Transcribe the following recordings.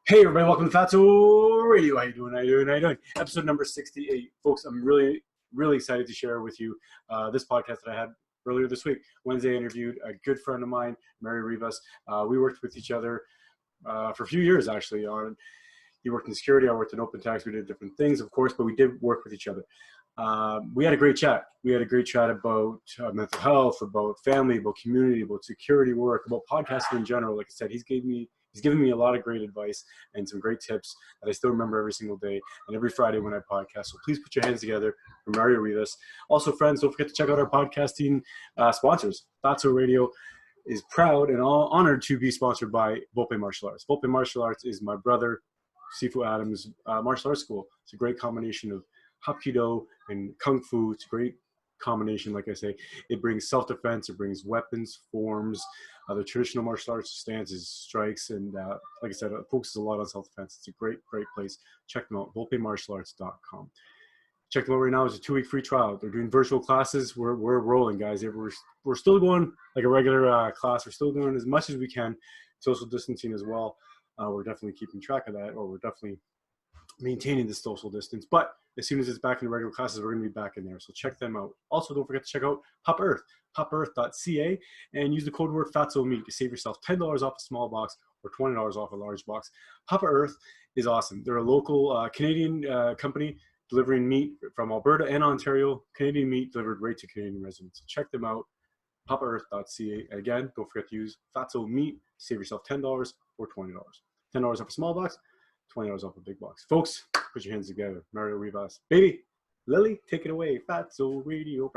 Hey everybody, welcome to Fatso Radio. How you doing? Episode number 68. Folks, I'm really excited to share with you this podcast that I had earlier this week. Wednesday, I interviewed a good friend of mine, Mary Rivas. We worked with each other for a few years, actually. He worked in security, I worked in open tax. We did different things, of course, but we did work with each other. We had a great chat. We had a great chat about mental health, about family, about community, about security work, about podcasting in general. Like I said, he's given me a lot of great advice and some great tips that I still remember every single day and every Friday when I podcast. So please put your hands together for Mario Rivas. Also, friends, don't forget to check out our podcasting sponsors. Fatso Radio is proud and honored to be sponsored by Volpe Martial Arts. Volpe Martial Arts is my brother, Sifu Adams' martial arts school. It's a great combination of Hapkido and Kung Fu. It's a great combination, like I say. It brings self-defense, it brings weapons, forms, the traditional martial arts stances, strikes, and like I said, it focuses a lot on self-defense. It's a great place. Check them out, volpemartialarts.com. Check them out right now. It's a 2-week free trial. They're doing virtual classes. We're rolling, guys. We're still going like a regular class. We're still doing as much as we can, social distancing as well. We're definitely keeping track of that, or we're definitely maintaining the social distance. But as soon as it's back in the regular classes, we're going to be back in there. So check them out. Also, don't forget to check out Pop Earth, popearth.ca, and use the code word FATSOMEAT to save yourself $10 off a small box or $20 off a large box. Papa Earth is awesome. They're a local Canadian company delivering meat from Alberta and Ontario. Canadian meat delivered right to Canadian residents. So check them out, popearth.ca. Again, don't forget to use FATSOMEAT to save yourself $10 or $20. $10 off a small box, $20 off a big box. Folks, put your hands together. Mario Rivas. Baby, Lily, take it away. Fatso Radio.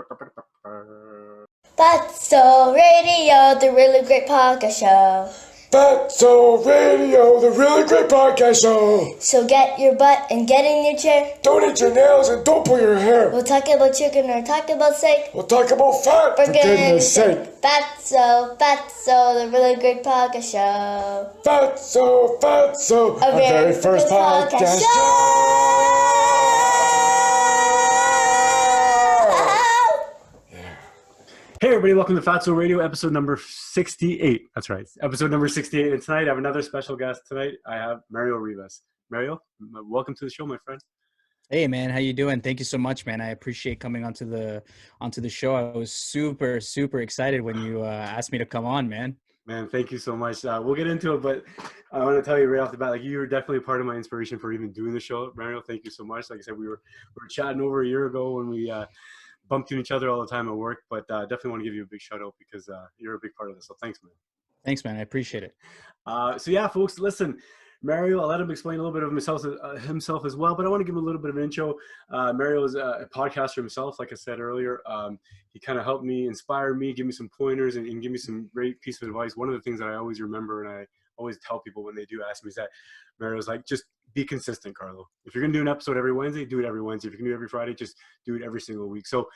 Fatso Radio, the really great podcast show. Fatso Radio, the really great podcast show. So get your butt and get in your chair. Don't eat your nails and don't pull your hair. We'll talk about chicken or talk about steak. We'll talk about fat, for goodness sake. Fatso, the really great podcast show. Fatso, our very first podcast show. Hey everybody, welcome to Fatso Radio, episode number 68. That's right, episode number 68. And tonight I have another special guest. Tonight I have Mario Rivas. Mario, welcome to the show, my friend. Hey man, how you doing? Thank you so much, man. I appreciate coming onto the show. I was super excited when you asked me to come on, man. Man, thank you so much. We'll get into it, but I want to tell you right off the bat, like, you were definitely part of my inspiration for even doing the show. Mario, thank you so much. Like I said, we were chatting over a year ago when we bumped into each other all the time at work, but definitely want to give you a big shout out because you're a big part of this. So thanks, man. Thanks, man. I appreciate it. So yeah, folks, listen, Mario, I'll let him explain a little bit of himself as well, but I want to give him a little bit of an intro. Mario is a podcaster himself, like I said earlier. He kind of helped me, inspire me, give me some pointers, and give me some great piece of advice. One of the things that I always remember, and I always tell people when they do ask me, is that Mario's like, just be consistent, Carlo. If you're going to do an episode every Wednesday, do it every Wednesday. If you can do it every Friday, just do it every single week. So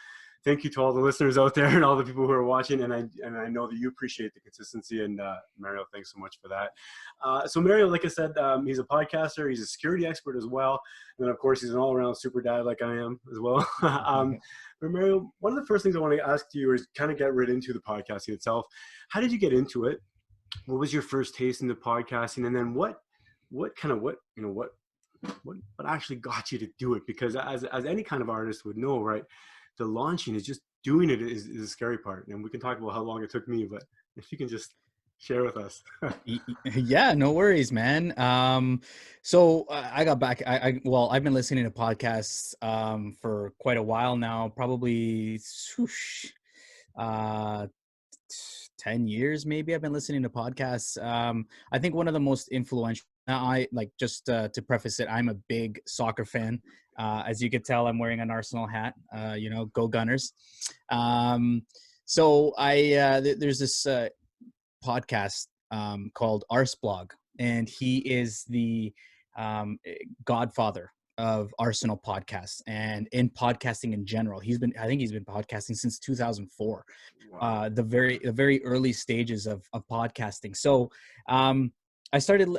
thank you to all the listeners out there and all the people who are watching. And I know that you appreciate the consistency. And Mario, thanks so much for that. So Mario, like I said, he's a podcaster. He's a security expert as well. And then, of course, he's an all-around super dad like I am as well. But Mario, one of the first things I want to ask you is kind of get right into the podcasting itself. How did you get into it? What was your first taste into podcasting? And then what actually got you to do it? Because as any kind of artist would know, right, the launching is just doing it is the scary part. And we can talk about how long it took me, but if you can just share with us. Yeah, no worries, man. So I got back. I've been listening to podcasts for quite a while now, probably 10 years maybe. I've been listening to podcasts. I think one of the most influential, just to preface it, I'm a big soccer fan. As you could tell, I'm wearing an Arsenal hat, go Gunners. So there's this podcast called Arsblog, and he is the godfather of Arsenal podcasts and in podcasting in general. I think he's been podcasting since 2004, wow. The very early stages of podcasting. So I started,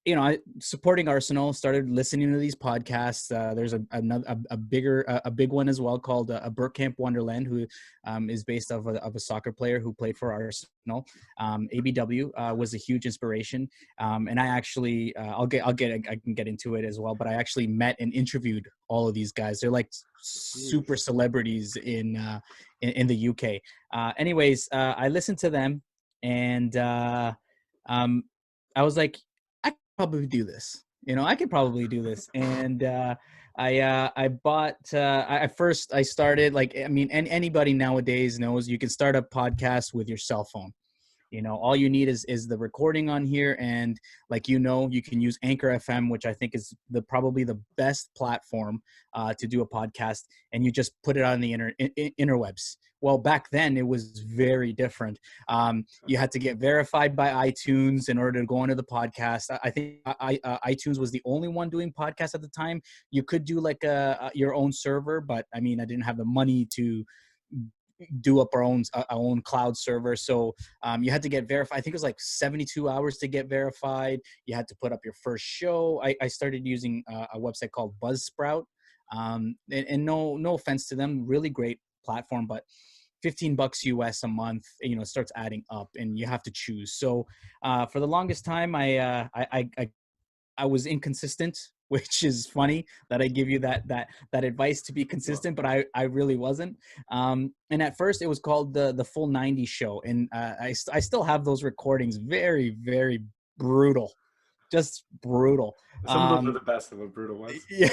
I supporting Arsenal, started listening to these podcasts. There's a big one as well called a Bergkamp Wonderland, who is based of a soccer player who played for Arsenal. ABW was a huge inspiration, and I actually I can get into it as well. But I actually met and interviewed all of these guys. They're like super celebrities in the UK. Anyways, I listened to them, and I was like, probably do this. I could probably do this. And I bought. I started like, I mean, anybody nowadays knows you can start a podcast with your cell phone. All you need is the recording on here, and like, you can use Anchor FM, which I think is probably the best platform to do a podcast, and you just put it on the interwebs. Well, back then it was very different. You had to get verified by iTunes in order to go into the podcast. I think iTunes was the only one doing podcasts at the time. You could do like your own server, but I mean, I didn't have the money to do up our own cloud server. So you had to get verified. I think it was like 72 hours to get verified. You had to put up your first show. I started using a website called Buzzsprout. And no offense to them, really great platform, but $15 US a month, it starts adding up, and you have to choose. So for the longest time, I was inconsistent, which is funny that I give you that advice to be consistent, but I really wasn't. And at first it was called the Full 90 Show. And I still have those recordings. Very, very brutal, just brutal. Some of those are the best of the brutal ones. Yeah.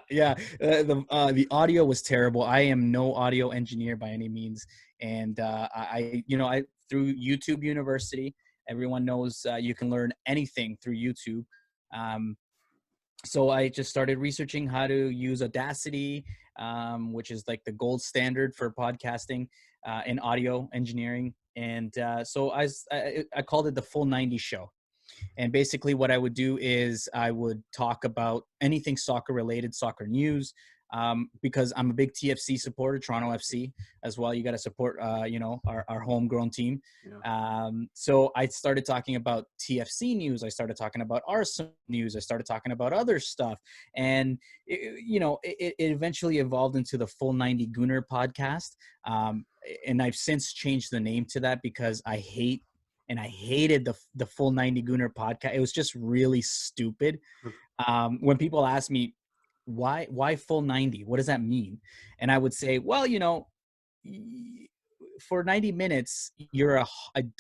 Yeah. The audio was terrible. I am no audio engineer by any means. And I through YouTube University, everyone knows you can learn anything through YouTube. So I just started researching how to use Audacity, which is like the gold standard for podcasting in audio engineering. And so I called it the Full 90 Show. And basically what I would do is I would talk about anything soccer related, soccer news, because I'm a big TFC supporter, Toronto FC as well. You got to support, our homegrown team. Yeah. So I started talking about TFC news. I started talking about Arsenal news. I started talking about other stuff. And, it eventually evolved into the Full 90 Gooner podcast. And I've since changed the name to that because I hated the Full 90 Gooner podcast. It was just really stupid. When people ask me, why Full 90? What does that mean? And I would say, well, for 90 minutes, you're a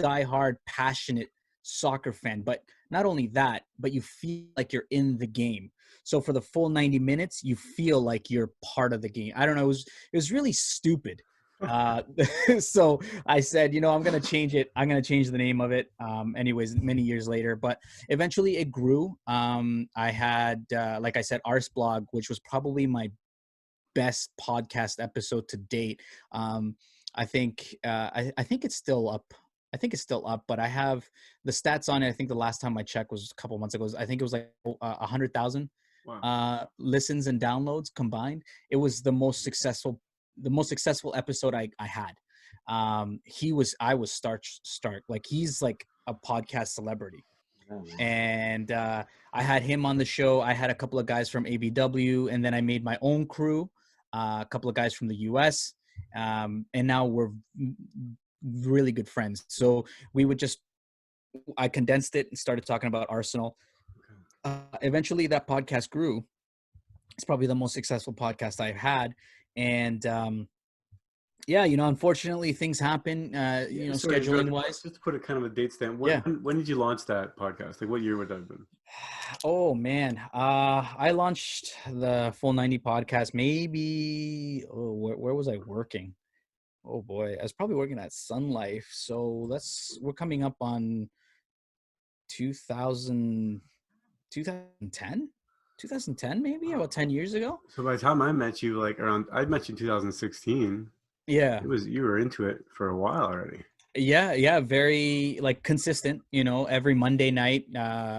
diehard, passionate soccer fan. But not only that, but you feel like you're in the game. So for the full 90 minutes, you feel like you're part of the game. I don't know. It was really stupid. So I said, I'm going to change it. I'm going to change the name of it. Anyways, many years later, but eventually it grew. I had, like I said, Ars Blog, which was probably my best podcast episode to date. I think it's still up. I think it's still up, but I have the stats on it. I think the last time I checked was a couple months ago. I think it was like 100,000 listens and downloads combined. It was the most successful episode I had. I was stark. Like, he's like a podcast celebrity. And I had him on the show. I had a couple of guys from ABW, and then I made my own crew, a couple of guys from the US. And now we're really good friends. So I condensed it and started talking about Arsenal. Eventually that podcast grew. It's probably the most successful podcast I've had. And unfortunately things happen, scheduling wise. Just to put a kind of a date stamp. When did you launch that podcast? Like, what year would that have been? Oh man, I launched the Full 90 podcast maybe. Where was I working? Oh boy, I was probably working at Sun Life. So we're coming up on 2010, maybe, about 10 years ago. So by the time I met you, I met you in 2016. Yeah. You were into it for a while already. Yeah, very like consistent. Every Monday night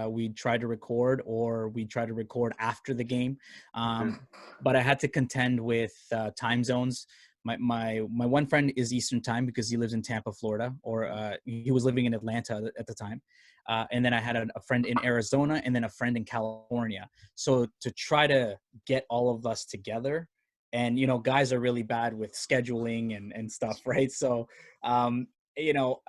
we try to record, or we try to record after the game. But I had to contend with time zones. My one friend is Eastern time because he lives in Tampa, Florida, or he was living in Atlanta at the time. and then I had a friend in Arizona, and then a friend in California. So to try to get all of us together, and guys are really bad with scheduling and stuff, right? So you know,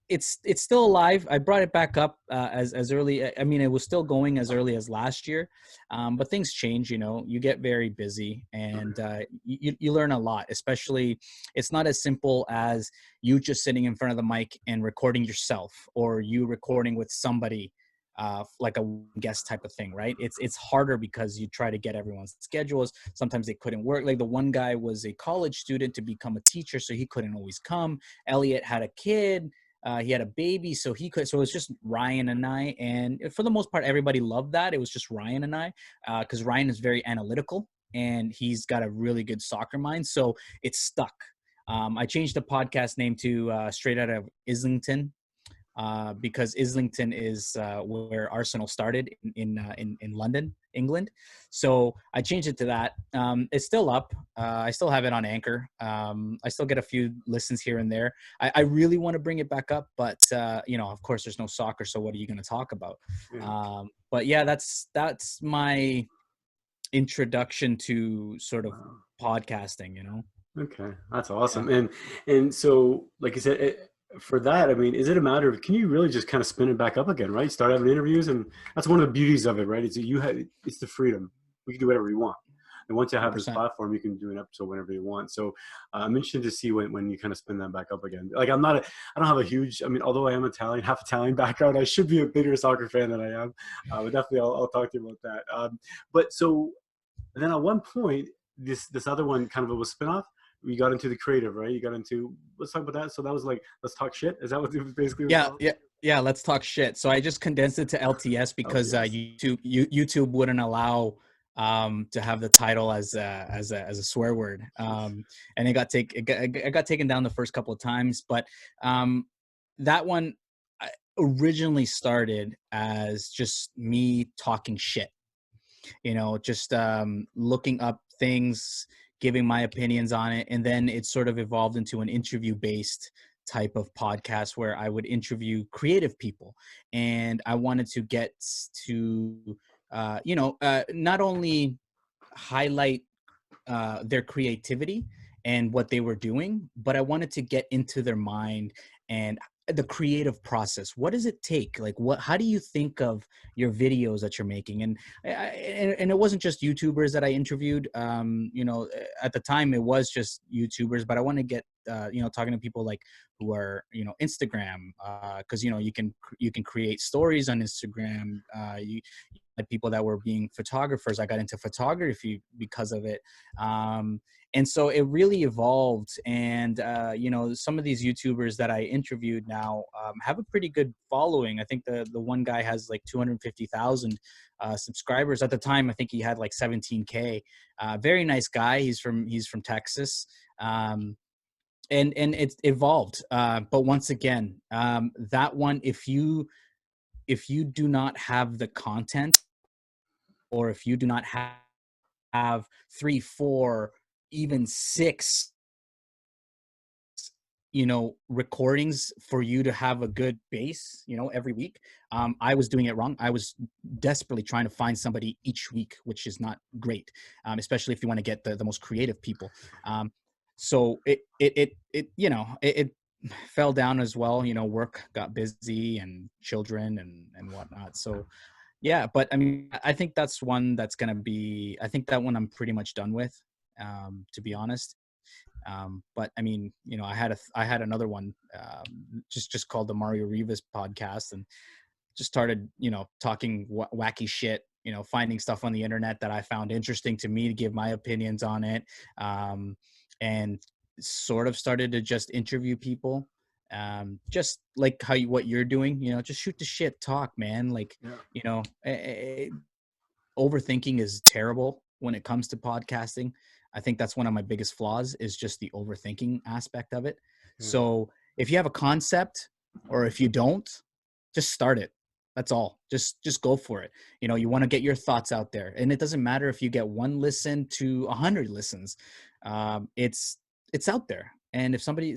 it's still alive. I brought it back up as early. I mean, it was still going as early as last year, but things change. You get very busy, and you learn a lot. Especially, it's not as simple as you just sitting in front of the mic and recording yourself, or you recording with somebody. Like a guest type of thing, right? It's harder because you try to get everyone's schedules. Sometimes they couldn't work. Like the one guy was a college student to become a teacher, so he couldn't always come. Elliot had a kid. He had a baby, so he could. So it was just Ryan and I, and for the most part, everybody loved that. It was just Ryan and I, because Ryan is very analytical and he's got a really good soccer mind. So it stuck. I changed the podcast name to Straight Out of Islington, because Islington is where Arsenal started in London, England. So I changed it to that. It's still up. I still have it on Anchor. I still get a few listens here and there. I really want to bring it back up, but of course, there's no soccer. So what are you going to talk about? Yeah. But yeah, that's my introduction to sort of podcasting. Okay, that's awesome. And so, like I said, for that, I mean, is it a matter of, can you really just kind of spin it back up again, right? Start having interviews, and that's one of the beauties of it, right? It's the freedom. We can do whatever you want. And once you have this 100%. platform, you can do an episode whenever you want. So I'm interested to see when you kind of spin that back up again. Like I don't have a huge, I mean, although I am Italian, half Italian background, I should be a bigger soccer fan than I am. But definitely I'll talk to you about that. But so then at one point, this other one kind of was a spinoff. You got into the creative, right? You got into, let's talk about that. So that was like, let's talk shit. Is that what it was basically? Yeah. Let's talk shit. So I just condensed it to LTS because YouTube wouldn't allow to have the title as a swear word, and it got taken down the first couple of times. But that one originally started as just me talking shit. Just looking up things, giving my opinions on it. And then it sort of evolved into an interview-based type of podcast where I would interview creative people. And I wanted to get to, not only highlight their creativity and what they were doing, but I wanted to get into their mind and the creative process. What does it take? Like, how do you think of your videos that you're making? And it wasn't just YouTubers that I interviewed. At the time it was just YouTubers, but I want to get talking to people like who are Instagram, because you can create stories on Instagram. You had people that were being photographers. I got into photography because of it. And so it really evolved. And, some of these YouTubers that I interviewed now have a pretty good following. I think the one guy has like 250,000 subscribers. At the time, I think he had like 17K. Very nice guy. He's from Texas. And it's evolved. But once again, that one, if you do not have the content, or if you do not have 3, 4, even 6 recordings for you to have a good base every week, I was doing it wrong. I was desperately trying to find somebody each week, which is not great, especially if you want to get the most creative people. So it fell down as well. Work got busy and children and whatnot. So yeah, but I mean, I think that's one that's going to be, I think that one I'm pretty much done with, to be honest. But I mean, I had another one, just called the Mario Rivas podcast, and just started, talking wacky shit, finding stuff on the internet that I found interesting to me to give my opinions on it. And sort of started to just interview people. Just like what you're doing, just shoot the shit, talk, man. Like, overthinking is terrible when it comes to podcasting. I think that's one of my biggest flaws, is just the overthinking aspect of it. So if you have a concept, or if you don't, just start it. That's all. Just go for it. You want to get your thoughts out there, and it doesn't matter if you get 1 listen to 100 listens. It's out there. And if somebody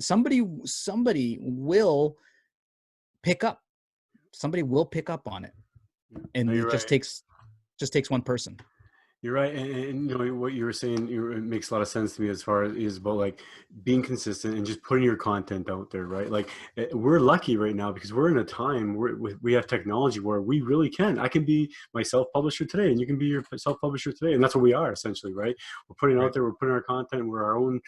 will pick up somebody will pick up on it, and No, it you're right. just takes one person. You're right, and you know what you were saying. It makes a lot of sense to me as far as is about like being consistent and just putting your content out there, right? Like we're lucky right now because we're in a time where we have technology where we really can. I can be my self-publisher today, and you can be your self-publisher today, and that's what we are essentially, right? We're putting out Right. there, we're putting our content, we're our own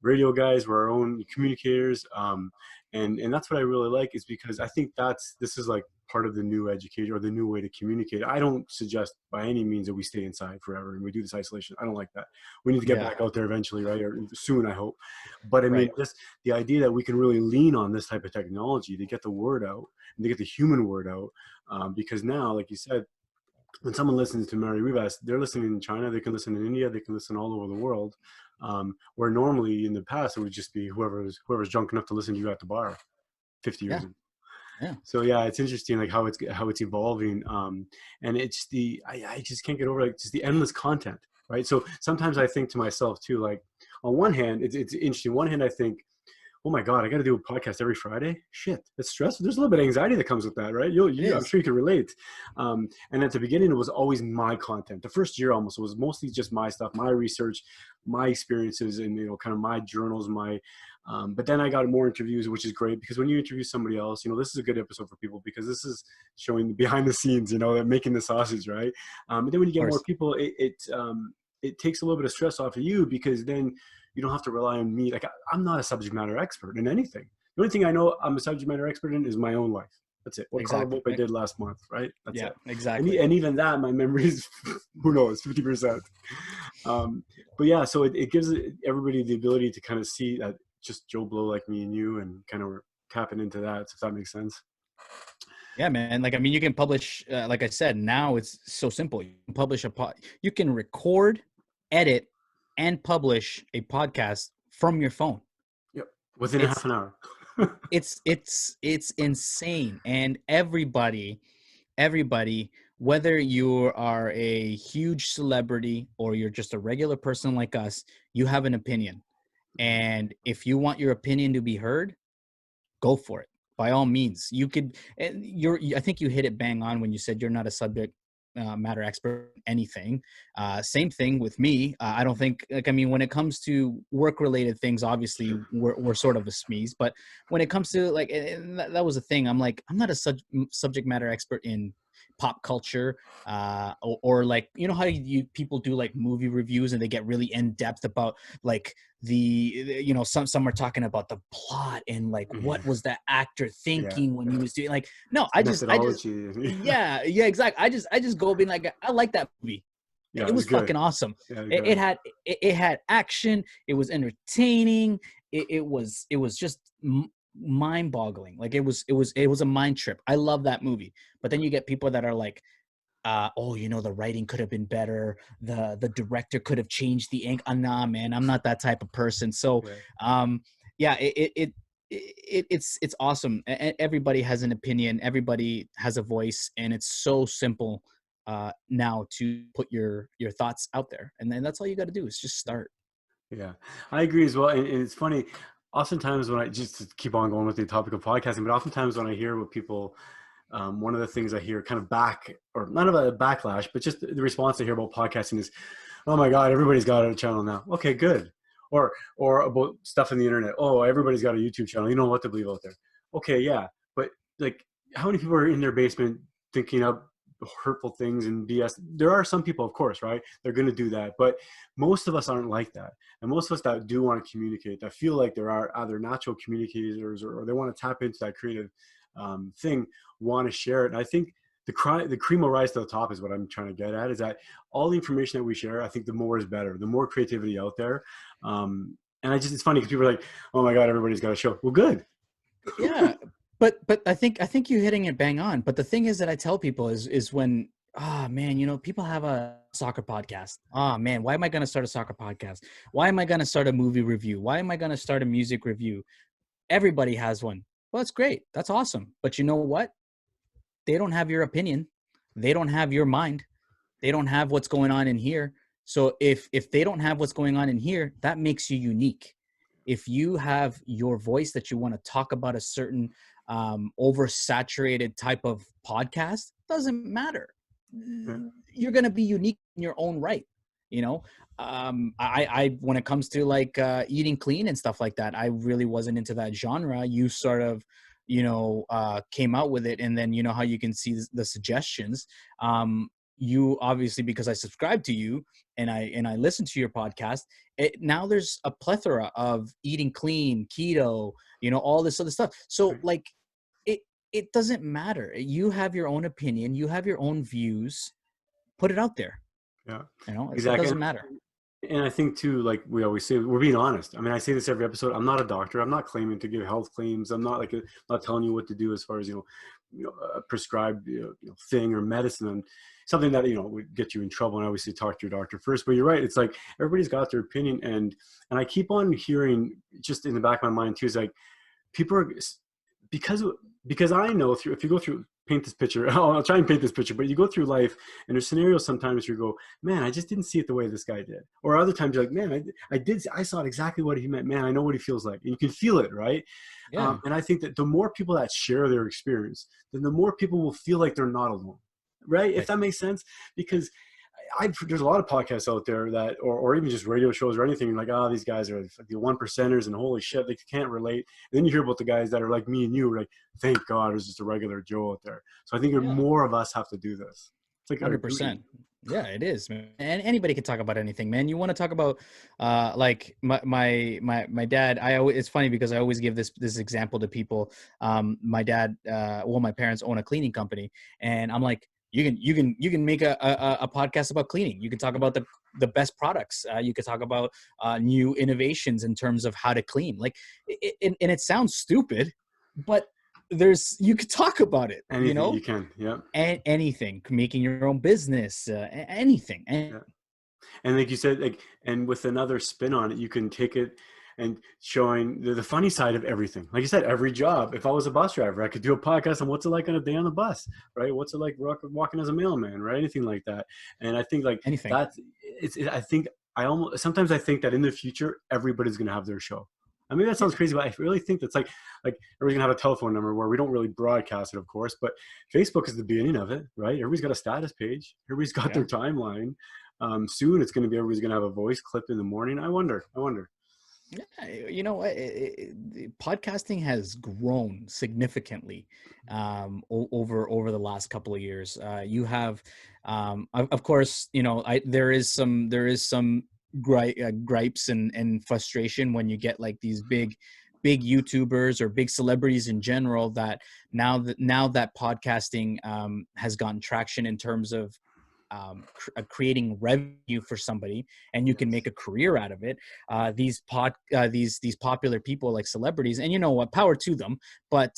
radio guys, we're our own communicators, and that's what I really like is because I think this is like part of the new education or the new way to communicate. I don't suggest by any means that we stay inside forever and we do this isolation. I don't like that. We need to get Yeah. back out there eventually, right? Or soon, I hope. But I mean, Right. just the idea that we can really lean on this type of technology to get the word out and to get the human word out, because now, like you said, when someone listens to Mary Rivas, they're listening in China, they can listen in India, they can listen all over the world. Where normally in the past it would just be whoever's drunk enough to listen to you at the bar 50 years Yeah. ago. Yeah. So yeah, it's interesting like how it's evolving. And it's I just can't get over like just the endless content, right? So sometimes I think to myself too, like on one hand, it's interesting. On one hand, I think, oh my God, I got to do a podcast every Friday. Shit, it's stressful. There's a little bit of anxiety that comes with that, right? It I'm is. sure you can relate. And at the beginning, it was always my content. The first year almost, it was mostly just my stuff, my research, my experiences, and kind of my journals, but then I got more interviews, which is great because when you interview somebody else, this is a good episode for people because this is showing behind the scenes, making the sausage, right? And then when you Of get more course. people, it takes a little bit of stress off of you because then you don't have to rely on me. Like I'm not a subject matter expert in anything. The only thing I know I'm a subject matter expert in is my own life. That's it. What Carlo Exactly. Volpe did last month, right? That's Yeah. it. Exactly. And even that, my memory is, who knows, 50%. But yeah, so it gives everybody the ability to kind of see that just Joe Blow like me and you and kind of tapping into that, if that makes sense. Yeah, man. Like, I mean, you can publish, like I said, now it's so simple. You can publish you can record, edit, and publish a podcast from your phone. Yep. Within a half It's an hour. it's insane. And everybody, whether you are a huge celebrity or you're just a regular person like us, you have an opinion. And if you want your opinion to be heard, go for it. By all means, you could. I think you hit it bang on when you said you're not a subject matter expert in anything. Same thing with me. I don't think. Like, I mean, when it comes to work-related things, obviously we're sort of a smeeze. But when it comes to like, and that was a thing. I'm like, I'm not a subject matter expert in pop culture, or like, how you people do like movie reviews and they get really in depth about like some are talking about the plot and like what was that actor thinking when he was doing, like, no, I just methodology. yeah, exactly. I just go being like, I like that movie. Yeah, It was good. fucking awesome. Yeah, It had action. It was entertaining. It was just mind-boggling. Like it was a mind trip. I love that movie. But then you get people that are like, the writing could have been better. The director could have changed the ink. Nah, man, I'm not that type of person. So, yeah, it's awesome. Everybody has an opinion. Everybody has a voice, and it's so simple now to put your thoughts out there. And then that's all you got to do is just start. Yeah, I agree as well. And it's funny, oftentimes when I just to keep on going with the topic of podcasting, but oftentimes when I hear what people, one of the things I hear kind of or not about a backlash, but just the response I hear about podcasting is, oh my God, everybody's got a channel now. Okay, good. Or about stuff in the internet. Oh, everybody's got a YouTube channel. You know what to believe out there. Okay, yeah. But like, how many people are in their basement thinking up hurtful things and BS? There are some people, of course, right? They're going to do that. But most of us aren't like that. And most of us that do want to communicate, that feel like there are either natural communicators or they want to tap into that creative thing, want to share it. And I think the cream will rise to the top is what I'm trying to get at, is that all the information that we share, I think the more is better, the more creativity out there. And it's funny because people are like, oh my God, everybody's got a show. Well, good. Yeah. But I think you're hitting it bang on. But the thing is that I tell people is when, man, people have a soccer podcast. Oh man, why am I going to start a soccer podcast? Why am I going to start a movie review? Why am I going to start a music review? Everybody has one. Well, that's great. That's awesome. But you know what? They don't have your opinion. They don't have your mind. They don't have what's going on in here. So if they don't have what's going on in here, that makes you unique. If you have your voice that you want to talk about a certain oversaturated type of podcast, doesn't matter. You're going to be unique in your own right. You know, I when it comes to like eating clean and stuff like that, I really wasn't into that genre. You sort of, came out with it, and then you know how you can see the suggestions. You obviously, because I subscribe to you and I listen to your podcast, now there's a plethora of eating clean, keto, all this other stuff. So like it doesn't matter. You have your own opinion, you have your own views, put it out there. Yeah, It doesn't matter. And I think too, like we always say, we're being honest. I mean, I say this every episode. I'm not a doctor. I'm not claiming to give health claims. I'm not not telling you what to do as far as a prescribed thing or medicine, and something that would get you in trouble. And obviously, talk to your doctor first. But you're right. It's like everybody's got their opinion, and I keep on hearing, just in the back of my mind too, is like people are, because I know if you go through, paint this picture, I'll try and paint this picture, but you go through life and there's scenarios sometimes you go, man, I just didn't see it the way this guy did. Or other times you're like, man, I saw it exactly what he meant. Man, I know what he feels like. And you can feel it, right? Yeah. And I think that the more people that share their experience, then the more people will feel like they're not alone, right? If that makes sense. Because there's a lot of podcasts out there that, or even just radio shows or anything, like, these guys are like the one percenters and holy shit, they can't relate. And then you hear about the guys that are like me and you, like, thank God there's just a regular Joe out there. So I think more of us have to do this. It's like 100%. Yeah, it is, man. And anybody can talk about anything, man. You want to talk about, like my dad. It's funny because I always give this example to people. My dad, my parents own a cleaning company, and I'm like, you can make a podcast about cleaning. You can talk about the best products. You could talk about new innovations in terms of how to clean. Like, and it sounds stupid, but you could talk about it. Anything you can, yeah. And anything, making your own business, anything. Yeah. And like you said, like, and with another spin on it, you can take it and showing the funny side of everything. Like you said, every job. If I was a bus driver, I could do a podcast on what's it like on a day on the bus, right? What's it like walking as a mailman, right? Anything like that. And I think like anything. Sometimes I think that in the future, everybody's going to have their show. I mean, that sounds crazy, but I really think that's like everybody's gonna have a telephone number where we don't really broadcast it, of course, but Facebook is the beginning of it, right? Everybody's got a status page. Everybody's got their timeline. Soon it's going to be, everybody's going to have a voice clip in the morning. I wonder. Yeah, you know what? Podcasting has grown significantly over the last couple of years. You have, of course, there is some gripes and frustration when you get like these big YouTubers or big celebrities in general, that now that podcasting has gotten traction in terms of creating revenue for somebody, and you can make a career out of it. These popular people, like celebrities, and you know what, power to them, but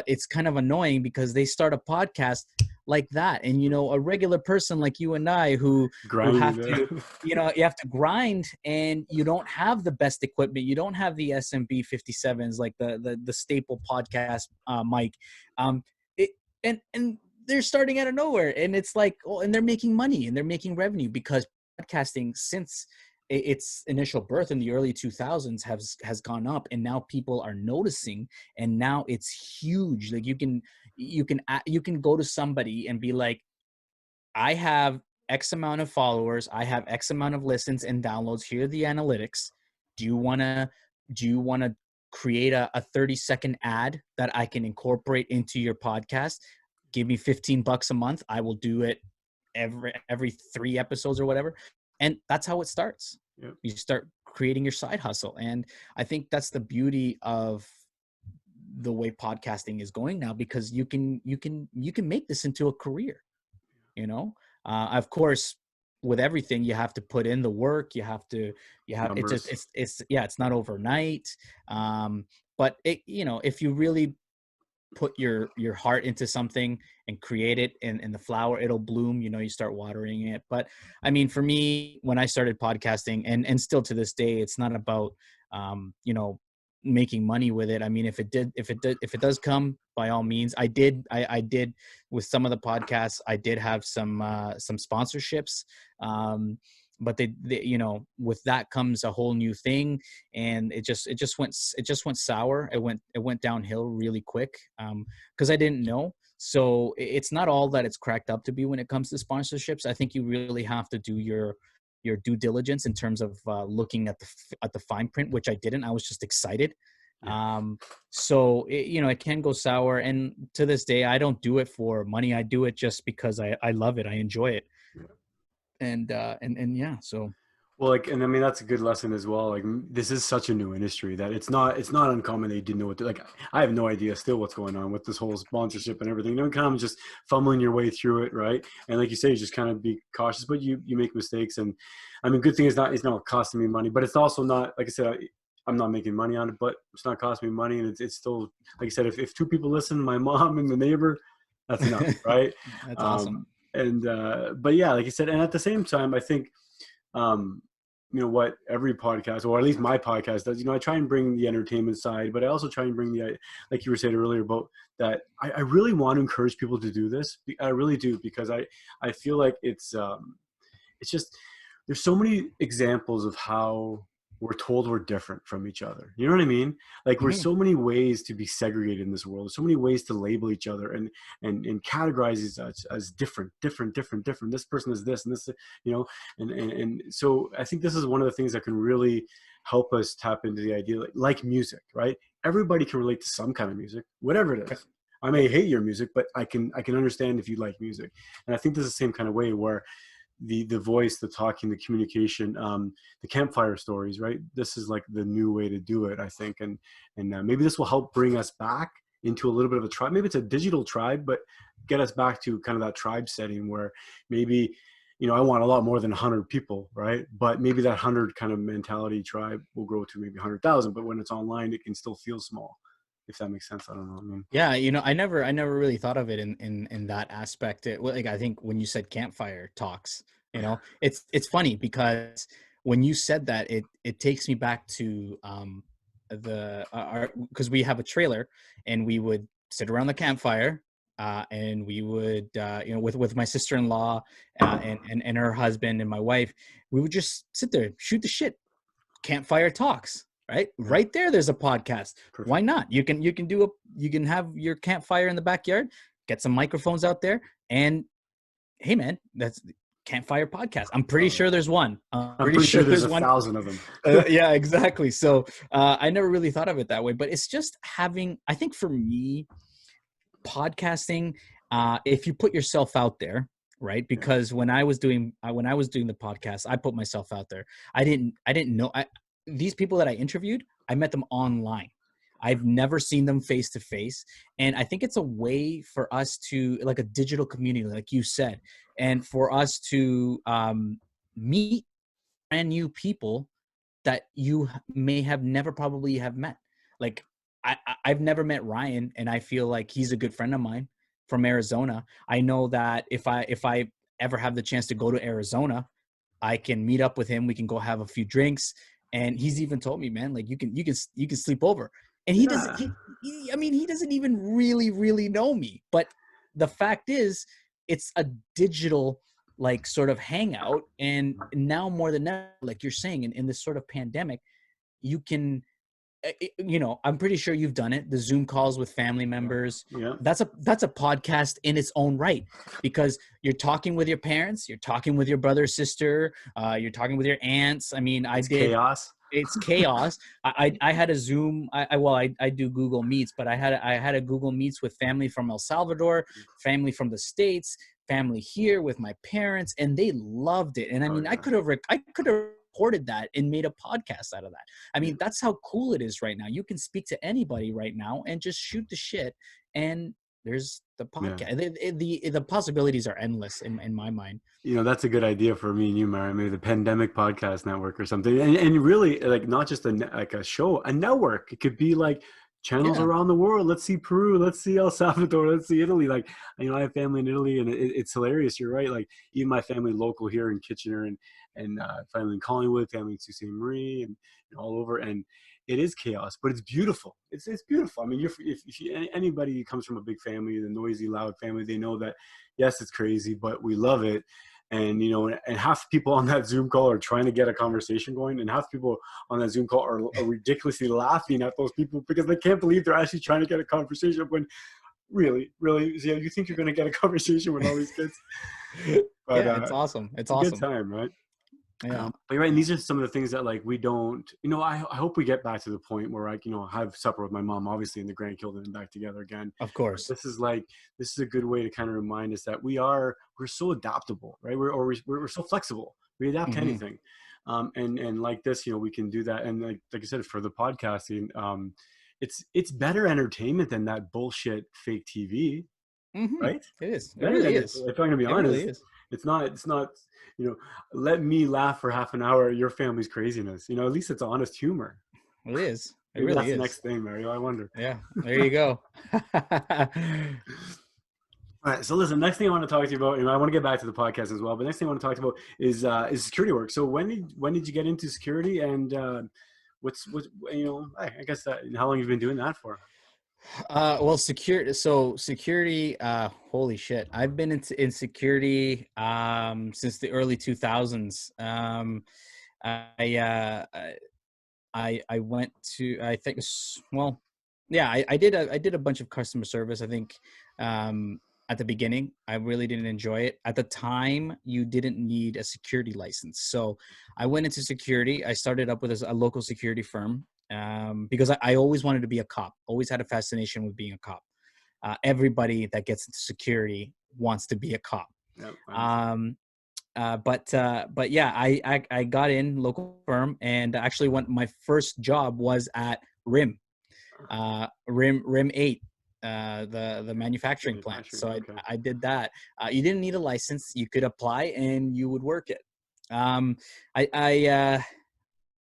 it's kind of annoying because they start a podcast like that, and a regular person like you and I who have to, you have to grind, and you don't have the best equipment, you don't have the SMB 57s, like the staple podcast mic, and they're starting out of nowhere, and it's like, and they're making money and they're making revenue, because podcasting, since its initial birth in the early 2000s, has gone up, and now people are noticing, and now it's huge. Like you can go to somebody and be like, I have X amount of followers, I have X amount of listens and downloads, here are the analytics. Do you want to create a 30-second ad that I can incorporate into your podcast? Give me $15 a month. I will do it every 3 episodes or whatever. And that's how it starts. Yep. You start creating your side hustle. And I think that's the beauty of the way podcasting is going now, because you can make this into a career. Of course, with everything, you have to put in the work. It's not overnight. But if you really put your heart into something and create it, and the flower, it'll bloom. You start watering it. But I mean, for me, when I started podcasting, and still to this day, it's not about making money with it. I mean, if it does come, by all means. I did with some of the podcasts, I did have some sponsorships, but they you know, with that comes a whole new thing, and it just went sour. It went downhill really quick, because I didn't know. So it's not all that it's cracked up to be when it comes to sponsorships. I think you really have to do your due diligence in terms of looking at the fine print, which I didn't. I was just excited. Yeah. So it can go sour, and to this day, I don't do it for money. I do it just because I love it. I enjoy it, and yeah. So Well, like, and I mean, that's a good lesson as well. Like, this is such a new industry that it's not uncommon that you didn't know what to, like, I have no idea still what's going on with this whole sponsorship and everything. You know, kind of just fumbling your way through it, right? And like you say, you just kind of be cautious, but you make mistakes. And I mean, good thing is it's not costing me money, but it's also not, like I said, I'm not making money on it, but it's not costing me money. And it's still, like I said, if two people listen, my mom and the neighbor, that's enough, right? that's awesome. And but yeah, like you said, and at the same time, I think, um, what every podcast, or at least my podcast does, I try and bring the entertainment side, but I also try and bring like you were saying earlier about that. I really want to encourage people to do this. I really do, because I feel like it's just, there's so many examples of how we're told we're different from each other. You know what I mean? Like, we're Mhm. so many ways to be segregated in this world. There's so many ways to label each other and categorize us as different. This person is this and this, you know, and so I think this is one of the things that can really help us tap into the idea, like music, right? Everybody can relate to some kind of music, whatever it is. I may hate your music, but I can understand if you like music. And I think this is the same kind of way where the voice, the talking, the communication, the campfire stories, right? This is like the new way to do it, I think. And maybe this will help bring us back into a little bit of a tribe. Maybe it's a digital tribe, but get us back to kind of that tribe setting where maybe, I want a lot more than 100 people, right? But maybe that 100 kind of mentality tribe will grow to maybe 100,000. But when it's online, it can still feel small, if that makes sense. I don't know. I mean, Yeah, I never really thought of it in that aspect. Like, I think when you said campfire talks, it's funny because when you said that, it takes me back to the our because we have a trailer, and we would sit around the campfire, and we would with my sister-in-law, and her husband and my wife, we would just sit there, shoot the shit, campfire talks, right? yeah, Right there, there's a podcast. Why perfect. not? You can have your campfire in the backyard, get some microphones out there, and hey, man, that's the campfire podcast. I'm pretty Oh, sure there's one. I'm Pretty pretty sure sure there's there's a one. thousand of them. Yeah, exactly. So I never really thought of it that way, but it's just having. I think for me, podcasting, if you put yourself out there, right? Yeah. Because when I was doing the podcast, I put myself out there. I didn't know these people that I interviewed. I met them online. I've never seen them face to face, and I think it's a way for us to, like, a digital community, like you said, and for us to meet brand new people that you may have never probably have met. Like, I've never met Ryan, and I feel like he's a good friend of mine from Arizona. I know that if I ever have the chance to go to Arizona, I can meet up with him. We can go have a few drinks, and he's even told me, man, like, you can sleep over. And he doesn't. Yeah. I mean, he doesn't even really know me. But the fact is, it's a digital, like, sort of hangout, and now more than ever, like you're saying, in this sort of pandemic, you can, I'm pretty sure you've done it, the Zoom calls with family members. Yeah. That's a podcast in its own right, because you're talking with your parents, you're talking with your brother, sister, you're talking with your aunts. I mean, It's chaos. it's chaos. I had a Zoom. I do Google Meets, but I had a Google Meets with family from El Salvador, family from the States, family here with my parents, and they loved it. And I Oh mean, I yeah. could have recorded that and made a podcast out of that. I Yeah. mean, that's how cool it is right now. You can speak to anybody right now and just shoot the shit, and there's the Yeah. podcast. The possibilities are endless in my mind. That's a good idea for me and you, Mary. Maybe the Pandemic Podcast Network or something. And really, like, not just like a show, a network. It could be like channels Yeah. around the world. Let's see Peru. Let's see El Salvador. Let's see Italy. Like, I have family in Italy, and it's hilarious. You're right. Like, even my family local here in Kitchener, and family in Collingwood, family in Sault Ste. Marie, and all over. And it is chaos, but it's beautiful. It's beautiful. I mean, anybody who comes from a big family, the noisy, loud family, they know that, yes, it's crazy, but we love it. and and half the people on that Zoom call are trying to get a conversation going, and half the people on that Zoom call are ridiculously laughing at those people because they can't believe they're actually trying to get a conversation when really, you think you're going to get a conversation with all these kids. But yeah, it's awesome. It's a awesome. good time, right? Yeah. But you're right, and these are some of the things that like we don't, I hope we get back to the point where I have supper with my mom, obviously, and the grandchildren back together again. Of course. This is a good way to kind of remind us that we're so adaptable, right? We're so flexible. We adapt to anything. And like this, we can do that. And like I said, for the podcasting, it's better entertainment than that bullshit fake TV, right? It is. It really is. If I'm going to be honest, really it's not, let me laugh for half an hour at your family's craziness. At least it's honest humor. It is. It Maybe really that's is. The next thing, Mario. I wonder. Yeah, there you go. All right. So listen, next thing I want to talk to you about, I want to get back to the podcast as well, but next thing I want to talk about is security work. So when did you get into security, and what's I guess how long you've been doing that for? Well, security, holy shit. I've been in security since the early 2000s. I went to, I think, well, yeah, I did a bunch of customer service. I think at the beginning, I really didn't enjoy it. At the time, you didn't need a security license. So I went into security. I started up with a local security firm because I always wanted to be a cop, always had a fascination with being a cop. Everybody that gets into security wants to be a cop. Yep, but yeah, I got in local firm, and actually my first job was at RIM 8, the manufacturing plant. So I did that. You didn't need a license. You could apply and you would work it. I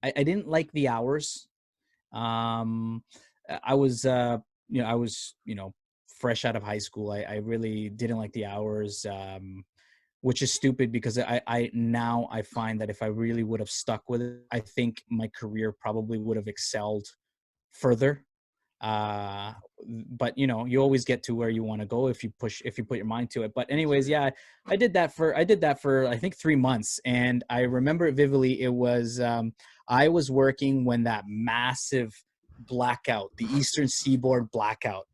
didn't like the hours. I was fresh out of high school. I really didn't like the hours. Which is stupid because I now find that if I really would have stuck with it, I think my career probably would have excelled further. But you always get to where you want to go if you put your mind to it. But anyways, yeah, I did that for I think 3 months, and I remember it vividly. It was I was working when that massive blackout, the Eastern Seaboard blackout.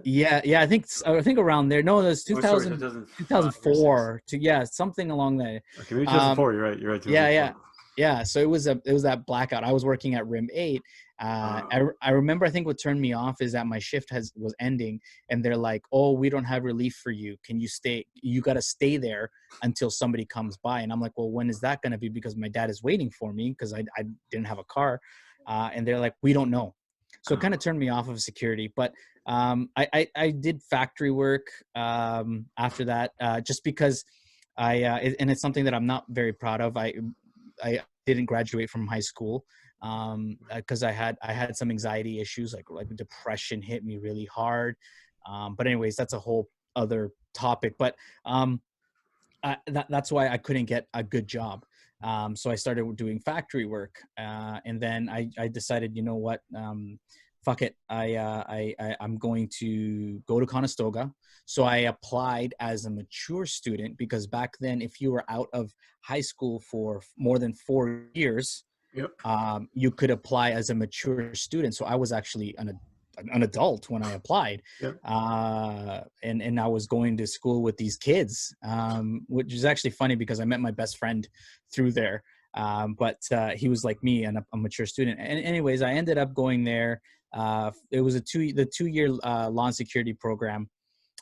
Yeah, I think around there. No, it was 2004 to something along there. Okay, maybe 2004. You're right. Yeah. So it was that blackout. I was working at RIM 8. I remember. I think what turned me off is that my shift was ending, and they're like, "Oh, we don't have relief for you. Can you stay? You got to stay there until somebody comes by." And I'm like, "Well, when is that going to be? Because my dad is waiting for me because I didn't have a car." And they're like, "We don't know." So it kind of turned me off of security, but I did factory work after that, just because and it's something that I'm not very proud of. I didn't graduate from high school because I had some anxiety issues, like depression hit me really hard. But anyways, that's a whole other topic. But that's why I couldn't get a good job. So I started doing factory work, and then I decided, you know what, fuck it. I'm going to go to Conestoga. So I applied as a mature student, because back then, if you were out of high school for more than 4 years, yep, you could apply as a mature student. So I was actually an adult when I applied. Yep. And I was going to school with these kids, which is actually funny because I met my best friend through there. But he was like me and a mature student. And anyways, I ended up going there. It was the 2-year lawn security program.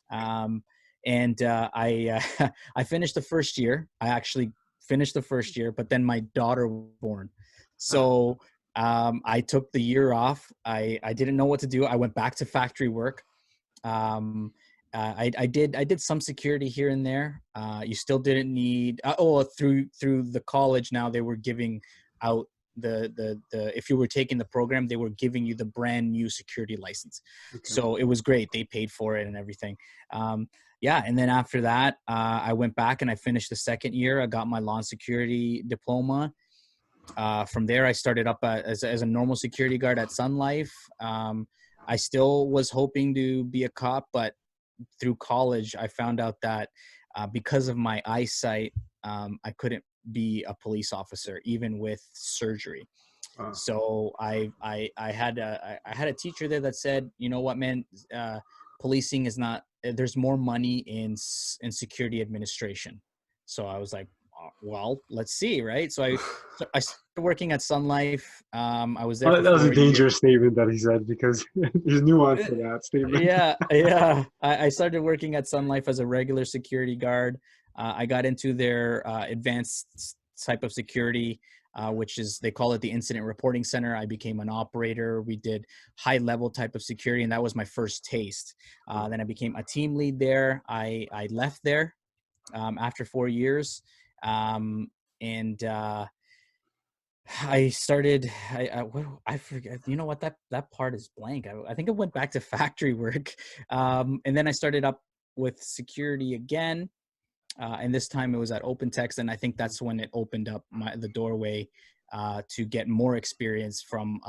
And I finished the first year. I actually finished the first year, but then my daughter was born. So I took the year off. I didn't know what to do. I went back to factory work. I did some security here and there. You still didn't need through the college. Now they were giving out the if you were taking the program, they were giving you the brand new security license. Okay. So it was great. They paid for it and everything. And then after that, I went back and I finished the second year. I got my lawn security diploma. From there, I started up as a normal security guard at Sun Life. I still was hoping to be a cop, but through college, I found out that because of my eyesight, I couldn't be a police officer even with surgery. Wow. So I had a teacher there that said, you know what, man, policing is not. There's more money in security administration. So I was like, well, let's see, right? So I started working at Sun Life. I was there Well, for that was a 4 years. dangerous statement that he said, because there's nuance to that statement. Yeah. I started working at Sun Life as a regular security guard. I got into their advanced type of security, which is, they call it the incident reporting center. I became an operator. We did high level type of security, and that was my first taste. Then I became a team lead there. I left there after 4 years, and I started. I forget. You know what? That part is blank. I think I went back to factory work, and then I started up with security again, and this time it was at Open Text, and I think that's when it opened up the doorway to get more experience from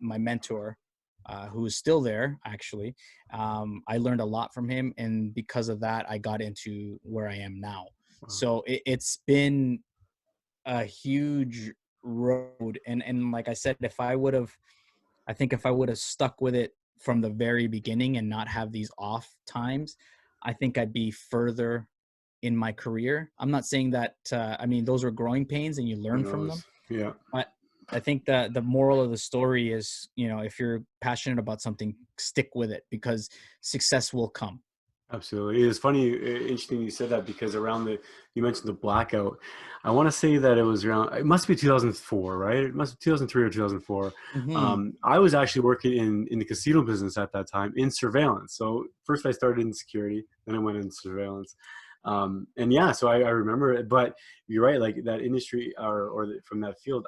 my mentor, who is still there. Actually, I learned a lot from him, and because of that, I got into where I am now. Wow. So it's been a huge road, and like I said, I think if I would have stuck with it from the very beginning and not have these off times, I think I'd be further in my career. I'm not saying that I mean, those were growing pains and you Who learn from them, knows? Yeah. but I think that the moral of the story is, if you're passionate about something, stick with it, because success will come. Absolutely. It's funny, interesting you said that, because you mentioned the blackout. I want to say that it was around, it must be 2004, right? It must be 2003 or 2004. Hmm. I was actually working in the casino business at that time, in surveillance. So first I started in security, then I went into surveillance. And yeah, so I remember it, but you're right, like that industry, from that field,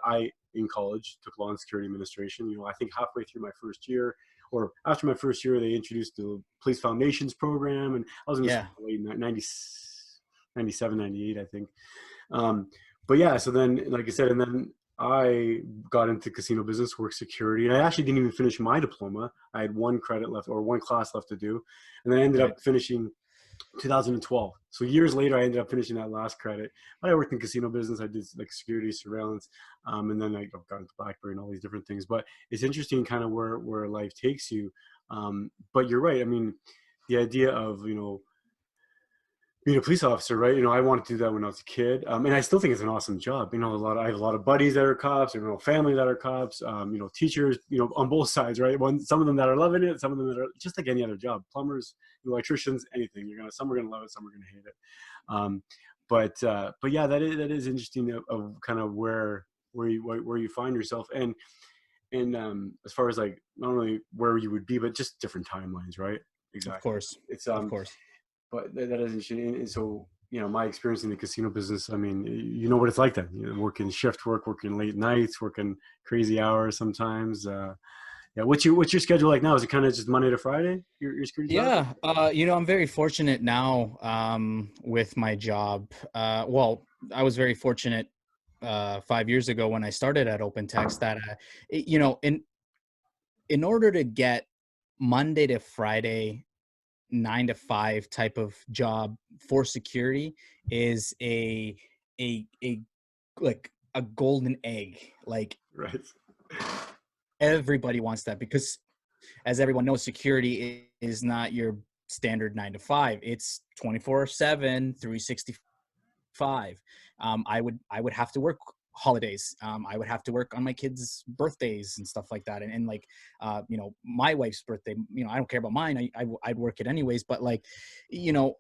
in college took law and security administration. I think halfway through my first year, or after my first year, they introduced the Police Foundations program, and I was in Yeah. the late 97, 98, I think. But yeah, so then, like I said, and then I got into casino business, work security, and I actually didn't even finish my diploma. I had one credit left, or one class left to do, and then I ended Right. up finishing 2012. So years later, I ended up finishing that last credit. But I worked in casino business. I did like security, surveillance, and then I got into BlackBerry and all these different things. But it's interesting, kind of where life takes you. But you're right. I mean, the idea of being a police officer, right? I wanted to do that when I was a kid, and I still think it's an awesome job. I have a lot of buddies that are cops, family that are cops, teachers, on both sides, right? Some of them that are loving it, some of them that are just like any other job, plumbers, electricians, anything. Some are gonna love it, some are gonna hate it. But yeah, that is interesting of kind of where you find yourself, and as far as like not only where you would be, but just different timelines, right? Of Exactly. course. It's Of course. but that is interesting. And so, my experience in the casino business, I mean, you know what it's like then. Working shift work, working late nights, working crazy hours sometimes. Yeah. What's your schedule like now? Is it kind of just Monday to Friday? Your security job? Yeah, I'm very fortunate now with my job. Well, I was very fortunate 5 years ago when I started at Open Text that, in order to get Monday to Friday 9 to 5 type of job for security is a like a golden egg. Like, Right. everybody wants that, because as everyone knows, security is not your standard 9 to 5. It's 24/7, 365. I would have to work holidays. I would have to work on my kids' birthdays and stuff like that. And like, my wife's birthday, I don't care about mine. I'd work it anyways. But like,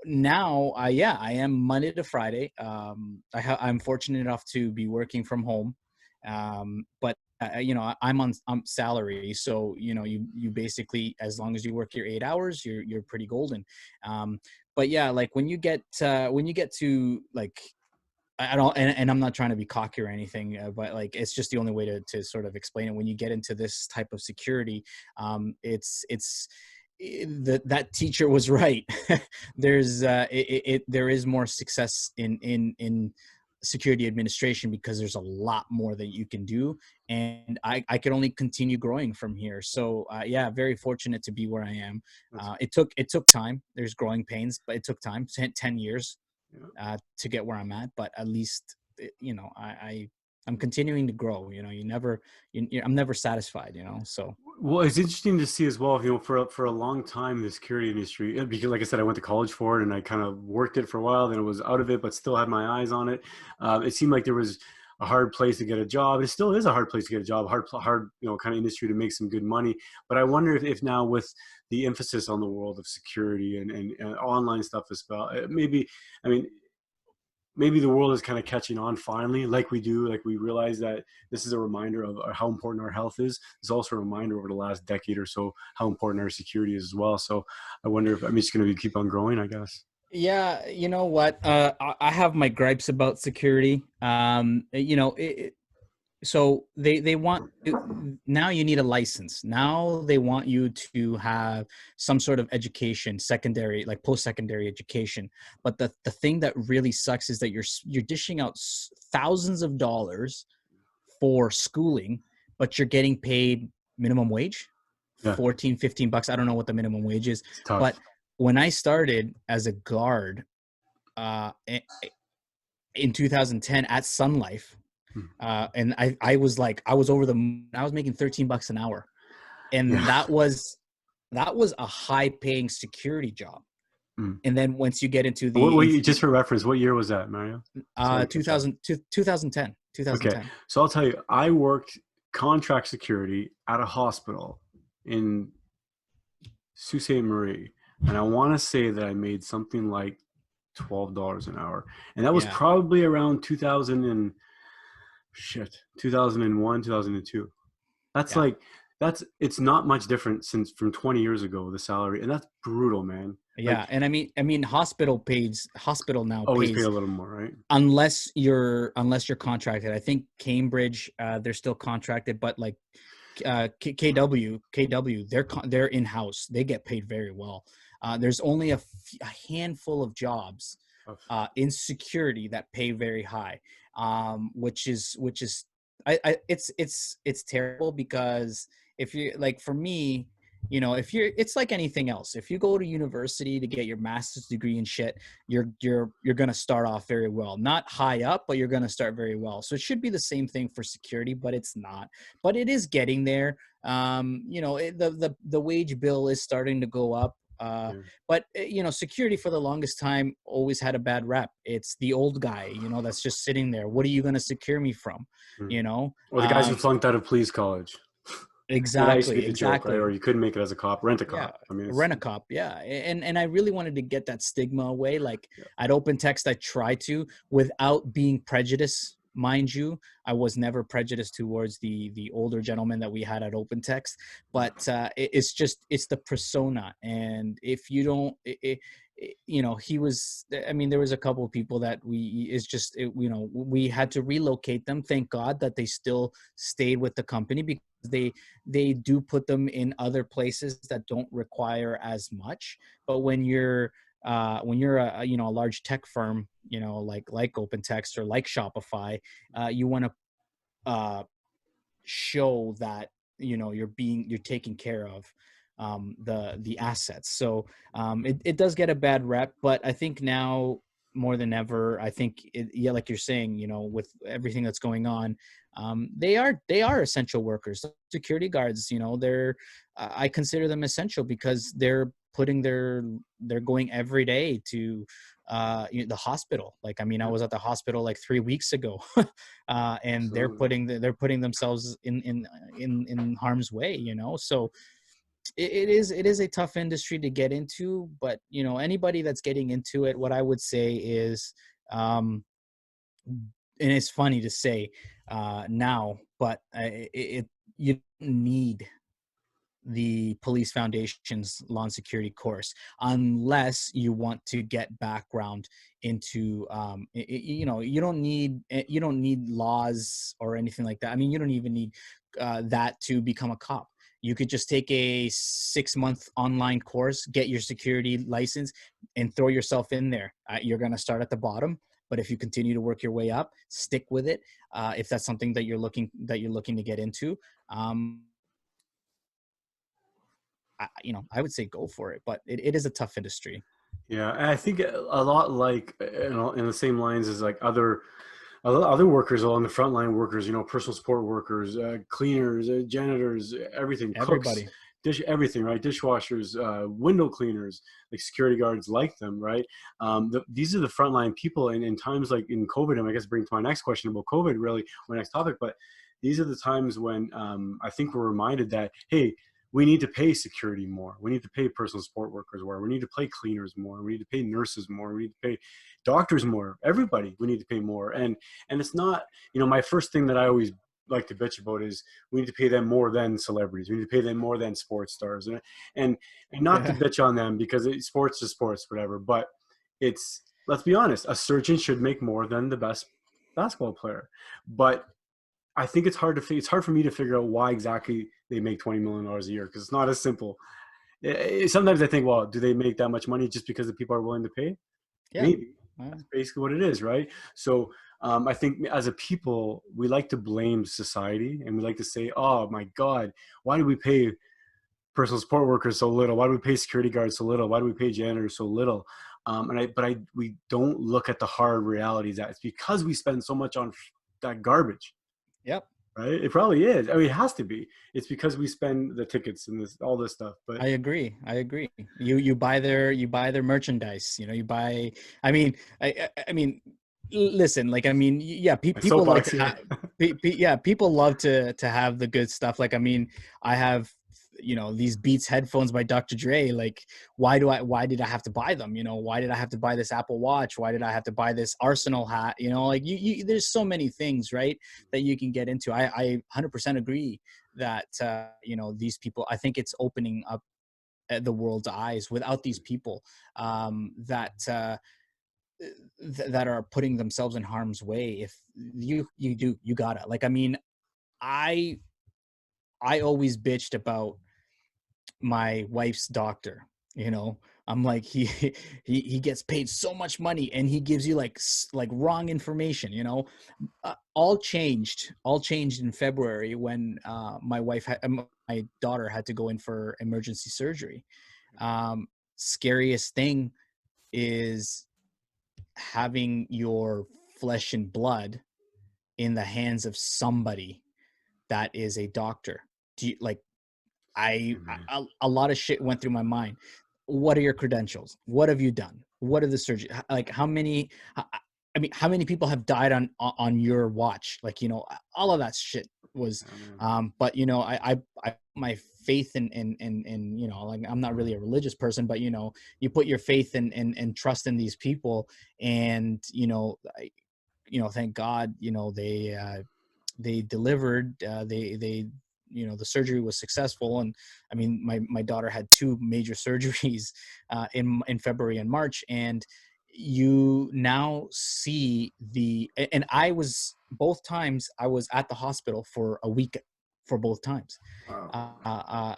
now I am Monday to Friday. I'm fortunate enough to be working from home. But I'm salary, so you basically, as long as you work your 8 hours, you're pretty golden. But yeah, like when you get to like, I don't, and I'm not trying to be cocky or anything, but like, it's just the only way to sort of explain it. When you get into this type of security, that teacher was right. There is more success in security administration, because there's a lot more that you can do, and I could only continue growing from here. So yeah, very fortunate to be where I am. It took time. There's growing pains, but it took time. 10 years. to get where I'm at, but at least, I'm continuing to grow. I'm never satisfied, so. Well, it's interesting to see as well. For a long time, the security industry, because like I said, I went to college for it, and I kind of worked it for a while. Then I was out of it, but still had my eyes on it. It seemed like there was a hard place to get a job. It still is a hard place to get a job. Hard, kind of industry to make some good money. But I wonder if now with the emphasis on the world of security and online stuff as well, maybe, I mean, maybe the world is kind of catching on finally, like we realize that this is a reminder of how important our health is. It's also a reminder over the last decade or so how important our security is as well. So I wonder if I'm just going to keep on growing, I guess. Yeah, you know what? I have my gripes about security. So they want, now you need a license. Now they want you to have some sort of education, secondary, like post-secondary education. But the thing that really sucks is that you're dishing out thousands of dollars for schooling, but you're getting paid minimum wage, Yeah, 14, 15 bucks. I don't know what the minimum wage is, it's tough. but when I started as a guard in 2010 at Sun Life, and I was over I was making 13 bucks an hour, and Yeah. that was a high paying security job. Mm. And then once you get into Just for reference, what year was that, Mario? 2010. Okay, so I'll tell you, I worked contract security at a hospital in Sault Ste. Marie, and I want to say that I made something like $12 an hour, and that was probably around 2001, 2002. It's not much different since from 20 years ago, the salary, and that's brutal, man. Yeah, and I mean, hospital now Always pay pays a little more, right? unless you're contracted. I think Cambridge, they're still contracted, but like KW, they're in house. They get paid very well. There's only a handful of jobs in security that pay very high, which is it's terrible, because if you, like, for me, it's like anything else. If you go to university to get your master's degree and shit, you're going to start off very well, not high up, but you're going to start very well. So it should be the same thing for security, but it's not, but it is getting there. The wage bill is starting to go up. But security for the longest time always had a bad rep. It's the old guy, that's just sitting there. What are you going to secure me from? Or the guys who flunked out of police college. That used to be the joke, right? Or you couldn't make it as a cop, rent a cop. I mean, rent a cop. Yeah. And I really wanted to get that stigma away. Like at Open Text, I tried to, without being prejudiced, mind you. I was never prejudiced towards the older gentleman that we had at Open Text, but it's the persona. And if you don't, he was, I mean, there was a couple of people that we had to relocate them. Thank God that they still stayed with the company, because they do put them in other places that don't require as much. But when you're a large tech firm, like Open Text or like Shopify, you want to show that you're taking care of the assets. So it does get a bad rep, but I think now more than ever, I think like you're saying, with everything that's going on, they are essential workers. Security guards, I consider them essential, because they're going every day to the hospital. Like, I mean, I was at the hospital like 3 weeks ago, and they're putting themselves in harm's way, so it is a tough industry to get into. But anybody that's getting into it, what I would say is, and it's funny to say now, but you don't need the Police Foundation's law and security course unless you want to get background into you don't need laws or anything like that. I mean, you don't even need that to become a cop. You could just take a 6-month online course, get your security license, and throw yourself in there. You're going to start at the bottom, but if you continue to work your way up, stick with it. If that's something that you're looking to get into, I would say go for it. But it is a tough industry. Yeah, and I think a lot like in the same lines as like other workers along the frontline workers, personal support workers, cleaners, janitors, everything, cooks, Everybody. everything, right? Dishwashers, window cleaners, like security guards, like them, right? These are the frontline people, and in times like in COVID, and I guess bring to my next question about COVID, really, my next topic, but these are the times when I think we're reminded that, hey, we need to pay security more. We need to pay personal support workers more. We need to pay cleaners more. We need to pay nurses more. We need to pay doctors more. Everybody, we need to pay more. And it's not, my first thing that I always like to bitch about is we need to pay them more than celebrities. We need to pay them more than sports stars, and not to Yeah. bitch on them because sports is sports, whatever. But let's be honest, a surgeon should make more than the best basketball player. But I think it's hard for me to figure out why exactly they make $20 million a year, because it's not as simple. Sometimes I think, well, do they make that much money just because the people are willing to pay? Yeah. Maybe. That's basically what it is, right? So I think as a people, we like to blame society, and we like to say, oh my God, why do we pay personal support workers so little? Why do we pay security guards so little? Why do we pay janitors so little? We don't look at the hard realities that it's because we spend so much on that garbage. Yep. Right? It probably is. I mean, it has to be. It's because we spend the tickets and all this stuff. But I agree. I agree. You buy their merchandise. You buy. I mean, I mean, listen. Like, I mean, yeah. my People like soapbox to here. have. Yeah, people love to have the good stuff. Like, I mean, I have these Beats headphones by Dr. Dre. Like, why did I have to buy them? Why did I have to buy this Apple Watch? Why did I have to buy this Arsenal hat? Like there's so many things, right, that you can get into. I 100% agree that these people, I think it's opening up the world's eyes. Without these people that are putting themselves in harm's way, if you gotta, like, I mean, I always bitched about my wife's doctor. I'm like, he gets paid so much money and he gives you like wrong information. All changed in February when my daughter had to go in for emergency surgery. Scariest thing is having your flesh and blood in the hands of somebody that is a doctor. Do you like a lot of shit went through my mind. What are your credentials? What have you done? What are the surgery? Like, how many? I mean, how many people have died on your watch? Like, all of that shit was. But I my faith in like, I'm not really a religious person, but you put your faith and trust in these people, and thank God, they delivered. They the surgery was successful, and I mean, my daughter had two major surgeries in February and March, and you now see and I was both times I was at the hospital for a week for both times. Wow.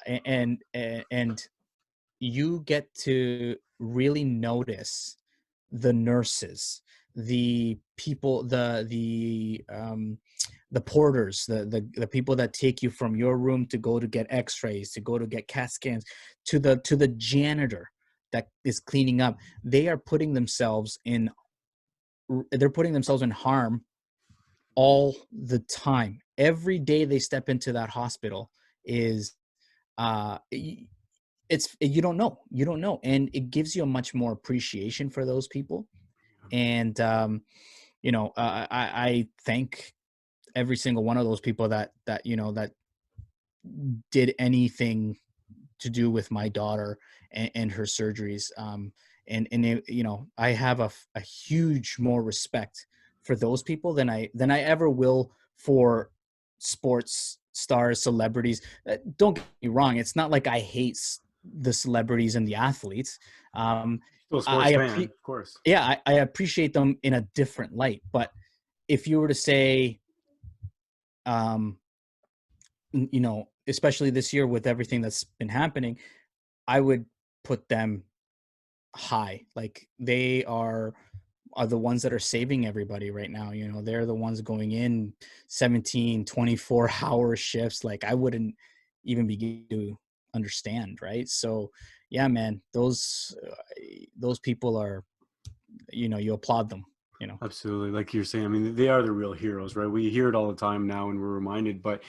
And you get to really notice the nurses, the people, the porters, the people that take you from your room to go to get x-rays, to go to get CAT scans, to the janitor that is cleaning up. They're putting themselves in harm all the time. Every day they step into that hospital is it's you don't know, and it gives you a much more appreciation for those people. And I thank every single one of those people that did anything to do with my daughter and her surgeries. And it, I have a huge more respect for those people than I ever will for sports stars, celebrities. Don't get me wrong, it's not like I hate the celebrities and the athletes. Still a sports I fan, of course. yeah, I appreciate them in a different light. But if you were to say, especially this year with everything that's been happening, I would put them high. Like, they are the ones that are saving everybody right now. They're the ones going in 17, 24 hour shifts. Like, I wouldn't even begin to understand, right? So yeah, man, those people are, you applaud them, Absolutely, like you're saying. I mean, they are the real heroes, right? We hear it all the time now, and we're reminded. But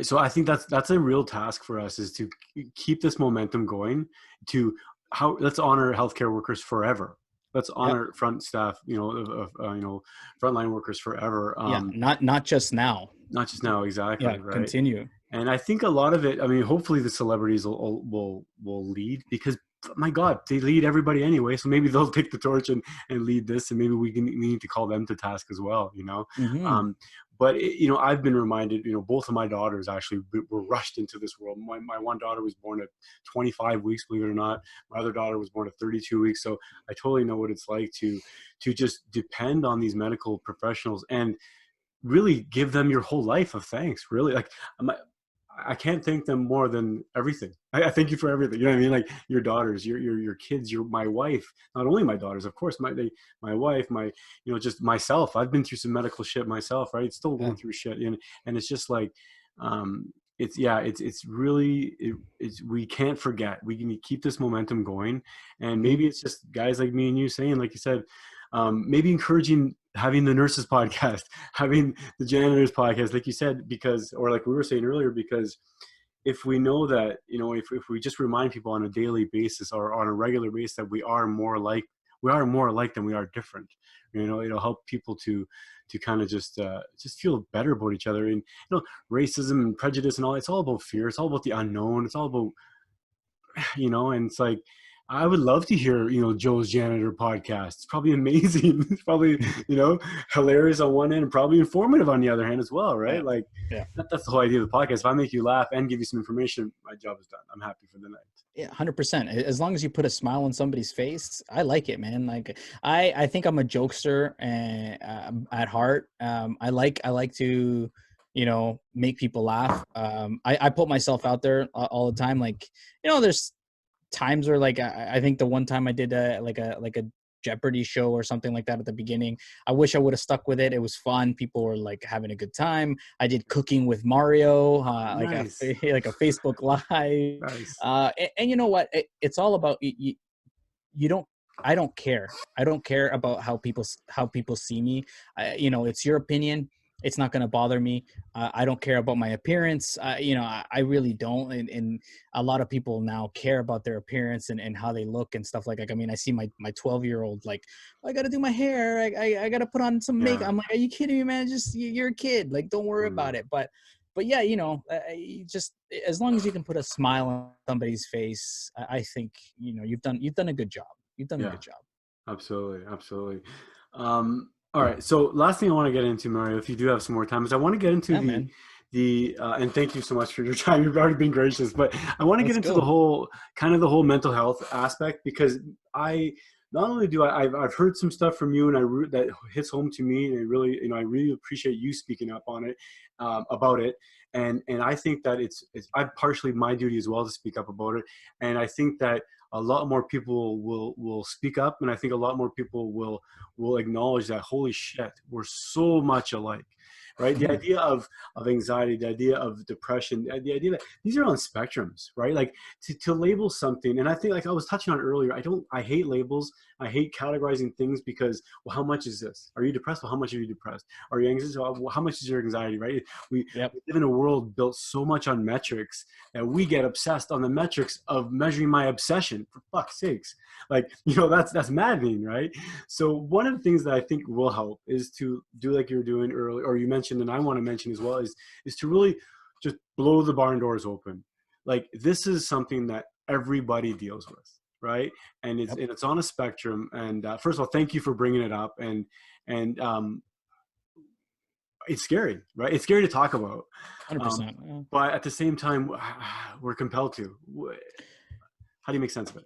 so I think that's a real task for us, is to keep this momentum going. To how let's honor healthcare workers forever. Let's Yep. honor front staff, frontline workers forever. Yeah, not just now. Not just now, Yeah, exactly, right? continue. And I think a lot of it, I mean, hopefully the celebrities will lead, because my God, they lead everybody anyway. So maybe they'll take the torch and lead this, and maybe we need to call them to task as well, Hmm. Um, but I've been reminded, both of my daughters actually were rushed into this world. My one daughter was born at 25 weeks, believe it or not. My other daughter was born at 32 weeks. So I totally know what it's like to just depend on these medical professionals and really give them your whole life of thanks. Really, like, I can't thank them more than everything. I thank you for everything. You know what I mean? Like your daughters, your kids, my wife. Not only my daughters, of course, my wife, just myself. I've been through some medical shit myself, right? Still Yeah. going through shit, and it's just like, it's really, we can't forget. We can keep this momentum going, and Hmm. maybe it's just guys like me and you saying, like you said, maybe encouraging, having the nurses podcast, having the janitors podcast, like you said, because, or like we were saying earlier, because if we know that, if we just remind people on a daily basis or on a regular basis that we are more alike than we are different, it'll help people to kind of just feel better about each other. And racism and prejudice and all, it's all about fear. It's all about the unknown. It's all about, and it's like, I would love to hear, Joe's Janitor podcast. It's probably amazing. It's probably, hilarious on one end and probably informative on the other hand as well, right? Yeah. Like, Yeah. that's the whole idea of the podcast. If I make you laugh and give you some information, my job is done. I'm happy for the night. Yeah, 100%. As long as you put a smile on somebody's face, I like it, man. Like I think I'm a jokester at heart. I like to, make people laugh. I put myself out there all the time. Like, there's times where, like, I think the one time I did like a Jeopardy show or something like that at the beginning. I wish I would have stuck with it. It was fun. People were like having a good time. I did cooking with Mario, Nice. like a Facebook Live. Nice. And you know what? It's all about you don't. I don't care. I don't care about how people see me. It's your opinion. It's not going to bother me. I don't care about my appearance. I really don't. And a lot of people now care about their appearance and how they look and stuff like that. I mean, I see my 12-year-old, like, I got to do my hair. I got to put on some makeup. Yeah. I'm like, are you kidding me, man? Just, you're a kid. Like, don't worry about it. But yeah, just as long as you can put a smile on somebody's face, I think, you've done a good job. You've done a Yeah. good job. Absolutely, absolutely. All right. So last thing I want to get into, Mario, if you do have some more time, is I want to get into Yeah, man. and thank you so much for your time. You've already been gracious, but I want to get Let's into go. the whole mental health aspect, because I not only do I've heard some stuff from you, and that hits home to me, and I really appreciate you speaking up on it, about it. And I think that it's I partially my duty as well to speak up about it. And I think that a lot more people will speak up, and I think a lot more people will acknowledge that, holy shit, we're so much alike, right? The Mhm. idea of anxiety, the idea of depression, the idea that these are on spectrums, right? Like, to label something, and I think, like I was touching on earlier, I hate labels. I hate categorizing things, because, well, how much is this? Are you depressed? Well, how much are you depressed? Are you anxious? Well, how much is your anxiety, right? We Yep. live in a world built so much on metrics that we get obsessed on the metrics of measuring my obsession, for fuck's sakes. Like, that's maddening, right? So one of the things that I think will help is to do like you're doing earlier, or you mentioned, and I want to mention as well, is to really just blow the barn doors open. Like, this is something that everybody deals with, right? And Yep. it's on a spectrum. And first of all, thank you for bringing it up. And it's scary, right? It's scary to talk about. Um, 100%. Yeah. but at the same time, we're compelled to. How do you make sense of it?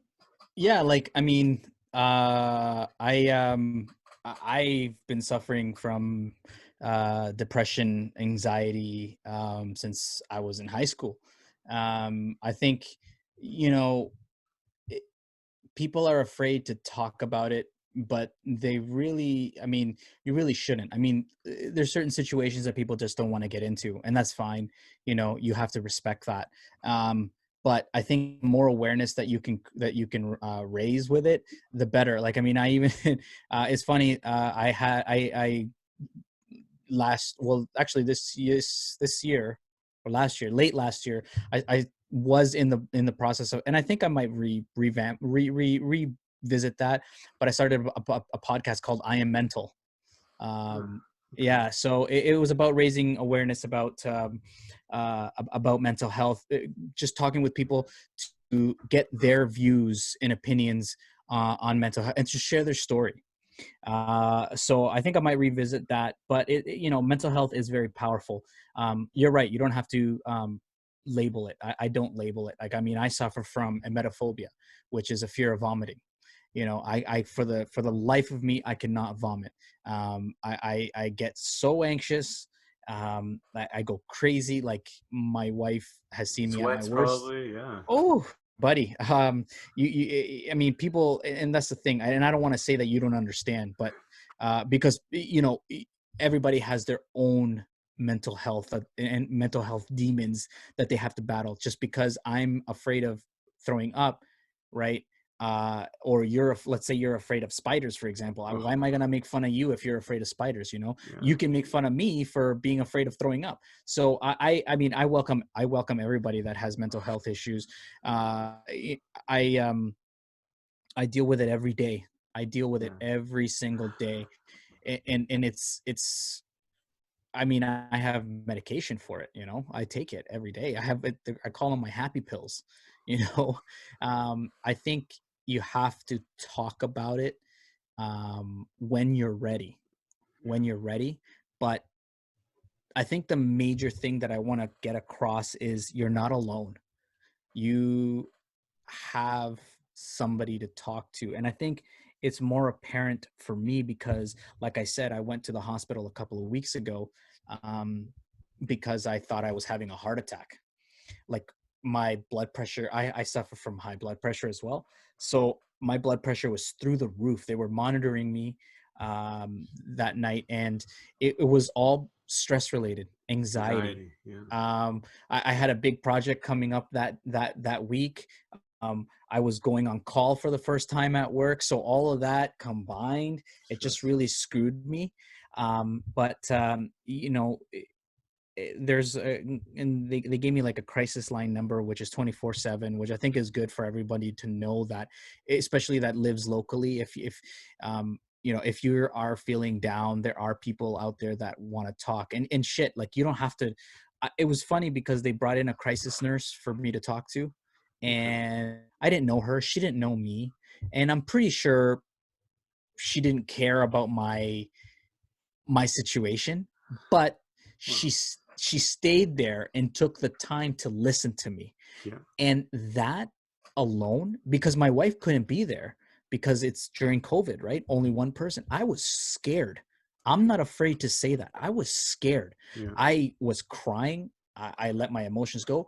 Yeah, like, I mean, I've been suffering from depression, anxiety, since I was in high school. I think, you know it, people are afraid to talk about it, but they really, I mean, you really shouldn't. I mean, there's certain situations that people just don't want to get into, and that's fine. You have to respect that. but I think more awareness that you can raise with it, the better. Like, I mean, I even it's funny. I actually this year or last year, late last year, I was in the process of, and I think I might revisit that, but I started a podcast called I Am Mental. um yeah, so it was about raising awareness about mental health, just talking with people to get their views and opinions on mental health and to share their story. So I think I might revisit that, but mental health is very powerful. You're right. You don't have to label it. I don't label it. Like, I mean, I suffer from emetophobia, which is a fear of vomiting. I for the life of me, I cannot vomit. I get so anxious. I go crazy. Like, my wife has seen me at my Sweats worst. probably, yeah. Oh, buddy. I mean, people, and that's the thing. And I don't want to say that you don't understand, but because everybody has their own mental health and mental health demons that they have to battle. Just because I'm afraid of throwing up, right? Or let's say you're afraid of spiders, for example. Why am I going to make fun of you if you're afraid of spiders? Yeah. You can make fun of me for being afraid of throwing up. So I mean, I welcome everybody that has mental health issues. I deal with it every day. I deal with it every single day. And it's I mean, I have medication for it. I take it every day. I call them my happy pills. I think you have to talk about it when you're ready. But I think the major thing that I want to get across is you're not alone. You have somebody to talk to. And I think it's more apparent for me because, like I said, I went to the hospital a couple of weeks ago um, because I thought I was having a heart attack. Like, my blood pressure, I suffer from high blood pressure as well. So my blood pressure was through the roof. They were monitoring me that night, and it was all stress related, anxiety. Yeah. I had a big project coming up that week. I was going on call for the first time at work. So all of that combined, it just really screwed me. There's and they gave me like a crisis line number, which is 24/7, which I think is good for everybody to know, that especially that lives locally. If you are feeling down, there are people out there that want to talk and shit. Like, you don't have to. It was funny because they brought in a crisis nurse for me to talk to, and I didn't know her. She didn't know me, and I'm pretty sure she didn't care about my situation, but she stayed there and took the time to listen to me. Yeah. And that alone, because my wife couldn't be there because it's during COVID, right? Only one person. I was scared. I'm not afraid to say that. I was scared. Yeah. I was crying. I let my emotions go.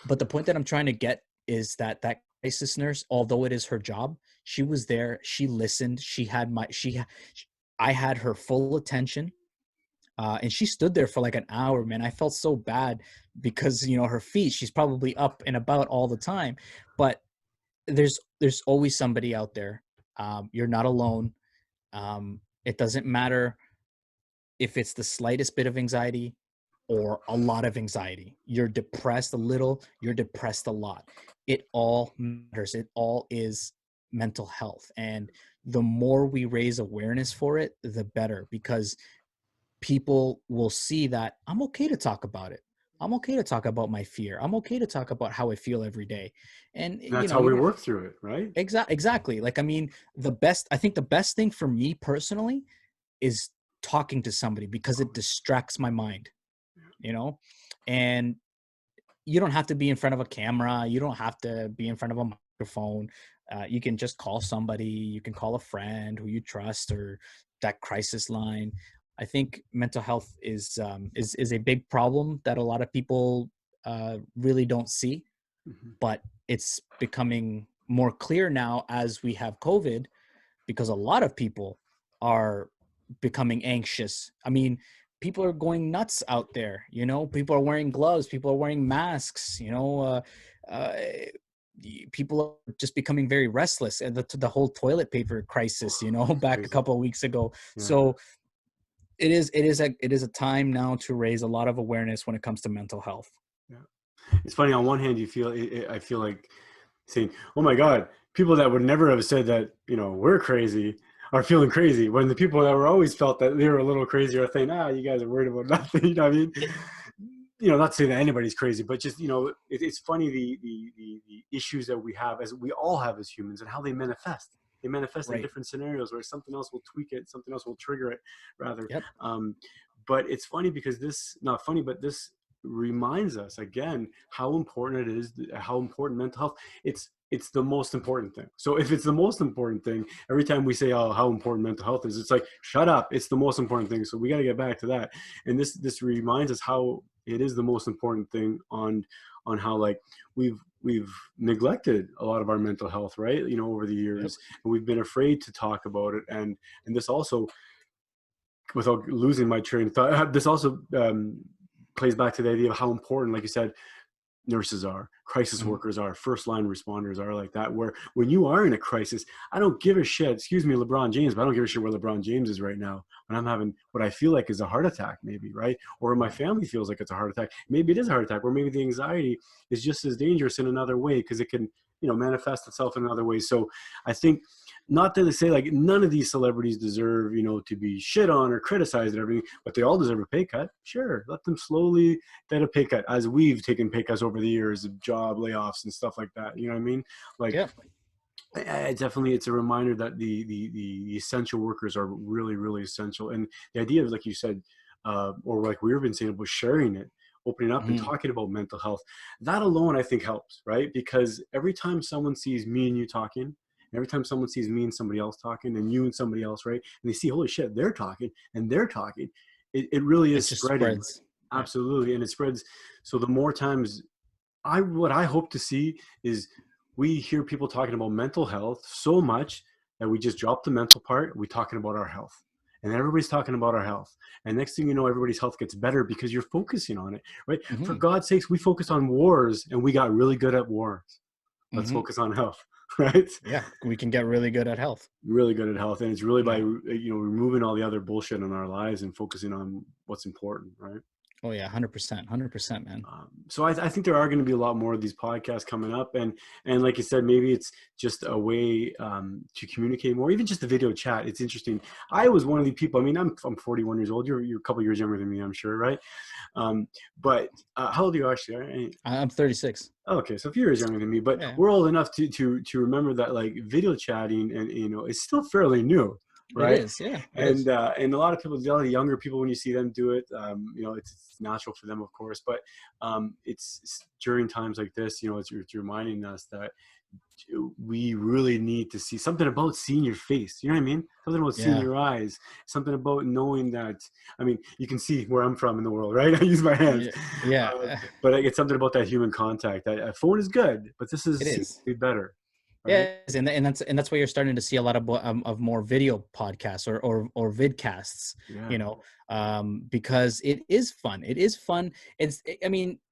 But the point that I'm trying to get is that crisis nurse, although it is her job, she was there. She listened. I had her full attention. And she stood there for like an hour, man. I felt so bad because, her feet, she's probably up and about all the time. But there's always somebody out there. You're not alone. It doesn't matter if it's the slightest bit of anxiety or a lot of anxiety. You're depressed a little, you're depressed a lot. It all matters. It all is mental health. And the more we raise awareness for it, the better, because people will see that I'm okay to talk about it. I'm okay to talk about my fear. I'm okay to talk about how I feel every day. And That's how we work through it, right? Exactly. Like, I mean, I think the best thing for me personally is talking to somebody, because it distracts my mind, and you don't have to be in front of a camera. You don't have to be in front of a microphone. You can just call somebody. You can call a friend who you trust, or that crisis line. I think mental health is a big problem that a lot of people really don't see, but it's becoming more clear now as we have COVID, because a lot of people are becoming anxious. I mean, people are going nuts out there. People are wearing gloves. People are wearing masks. uh, people are just becoming very restless, and the whole toilet paper crisis, back a Crazy. couple of weeks ago. Yeah. So it is a time now to raise a lot of awareness when it comes to mental health. Yeah. It's funny. On one hand, I feel like saying, "Oh my God," people that would never have said that, we're crazy, are feeling crazy. When the people that were always felt that they were a little crazy are saying, "You guys are worried about nothing." You know what I mean? Not saying that anybody's crazy, but just it's funny the issues that we have, as we all have as humans, and how they manifest. They manifest in Right. different scenarios where something else will tweak it, something else will trigger it, rather. Yep. But it's funny because not funny, but this reminds us again how important it is, how important mental health. It's the most important thing. So if it's the most important thing, every time we say, "Oh, how important mental health is," it's like, shut up. It's the most important thing. So we got to get back to that. And this reminds us how it is the most important thing on how, like, we've neglected a lot of our mental health, right? Over the years, and we've been afraid to talk about it. And this also, without losing my train of thought, this also plays back to the idea of how important, like you said, nurses are, crisis Mhm. workers are, first line responders are, like that, where when you are in a crisis, I don't give a shit, excuse me, LeBron James, but I don't give a shit where LeBron James is right now when I'm having what I feel like is a heart attack, maybe, right? Or my family feels like it's a heart attack. Maybe it is a heart attack, or maybe the anxiety is just as dangerous in another way, because it can, manifest itself in other ways. So I think, not to say like none of these celebrities deserve, to be shit on or criticized and everything, but they all deserve a pay cut. Sure, let them slowly get a pay cut, as we've taken pay cuts over the years of job layoffs and stuff like that. You know what I mean? Like, Yeah. definitely, it's a reminder that the essential workers are really, really essential. And the idea of, like you said, or like we've been saying about sharing it, opening up and Mhm. talking about mental health, that alone I think helps, right? Because every time someone sees me and you talking, and every time someone sees me and somebody else talking, and you and somebody else, right, and they see, holy shit, they're talking and they're talking, it really It is just spreading. spreads. Yeah. Absolutely. And it spreads. So the more times, what I hope to see is, we hear people talking about mental health so much that we just drop the mental part. We're talking about our health, and everybody's talking about our health. And next thing you know, everybody's health gets better because you're focusing on it, right? For Mhm. God's sakes, we focus on wars and we got really good at wars. Let's Mhm. focus on health, right? Yeah, we can get really good at health. Really good at health. And it's really by, Yeah. removing all the other bullshit in our lives and focusing on what's important, right? Oh yeah, 100%, 100%, man. So I think there are going to be a lot more of these podcasts coming up, and like you said, maybe it's just a way to communicate more, even just a video chat. It's interesting. I was one of the people. I mean, I'm 41 years old. You're a couple years younger than me, I'm sure, right? But how old are you actually? I'm 36. Okay, so a few years younger than me, but Yeah, we're old enough to remember that, like, video chatting, and is still fairly new, it right? is. Yeah, it is. And a lot of people, a lot of younger people, when you see them do it, it's natural for them, of course, but it's during times like this, it's reminding us that we really need to see something about seeing your face. You know what I mean? Something about seeing Yeah, your eyes. Something about knowing that. I mean, you can see where I'm from in the world, right? I use my hands, yeah, yeah. but it's something about that human contact. A phone is good, but this It is is. be better, Yeah, right? it is. And that's why you're starting to see a lot of more video podcasts or vidcasts. Yeah, You know, because it is fun. It is fun.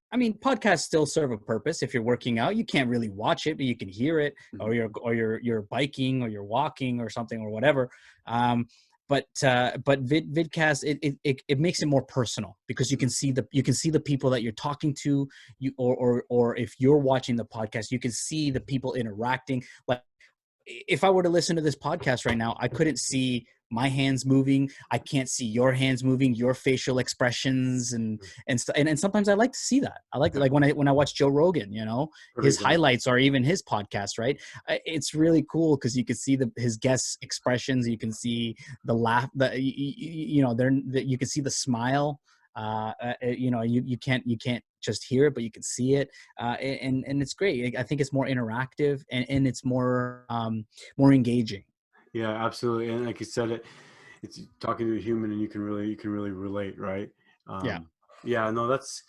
I mean, podcasts still serve a purpose. If you're working out, you can't really watch it, but you can hear it, or mhm. you're biking, or you're walking, or something, or whatever. Um, but vidcast, it makes it more personal, because you can see the people that you're talking to, or if you're watching the podcast, you can see the people interacting. Like, if I were to listen to this podcast right now, I couldn't see my hands moving. I can't see your hands moving, your facial expressions, and sometimes I like to see that. I Yeah, like when I watch Joe Rogan. perfect His example. highlights are even his podcast, right? It's really cool because you can see his guests' expressions. You can see the laugh. You can see the smile. You can't just hear it, but you can see it, and it's great. I think it's more interactive, and it's more engaging. Yeah, absolutely. And like you said, it's talking to a human, and you can really relate, right? Yeah. Um, yeah, no, that's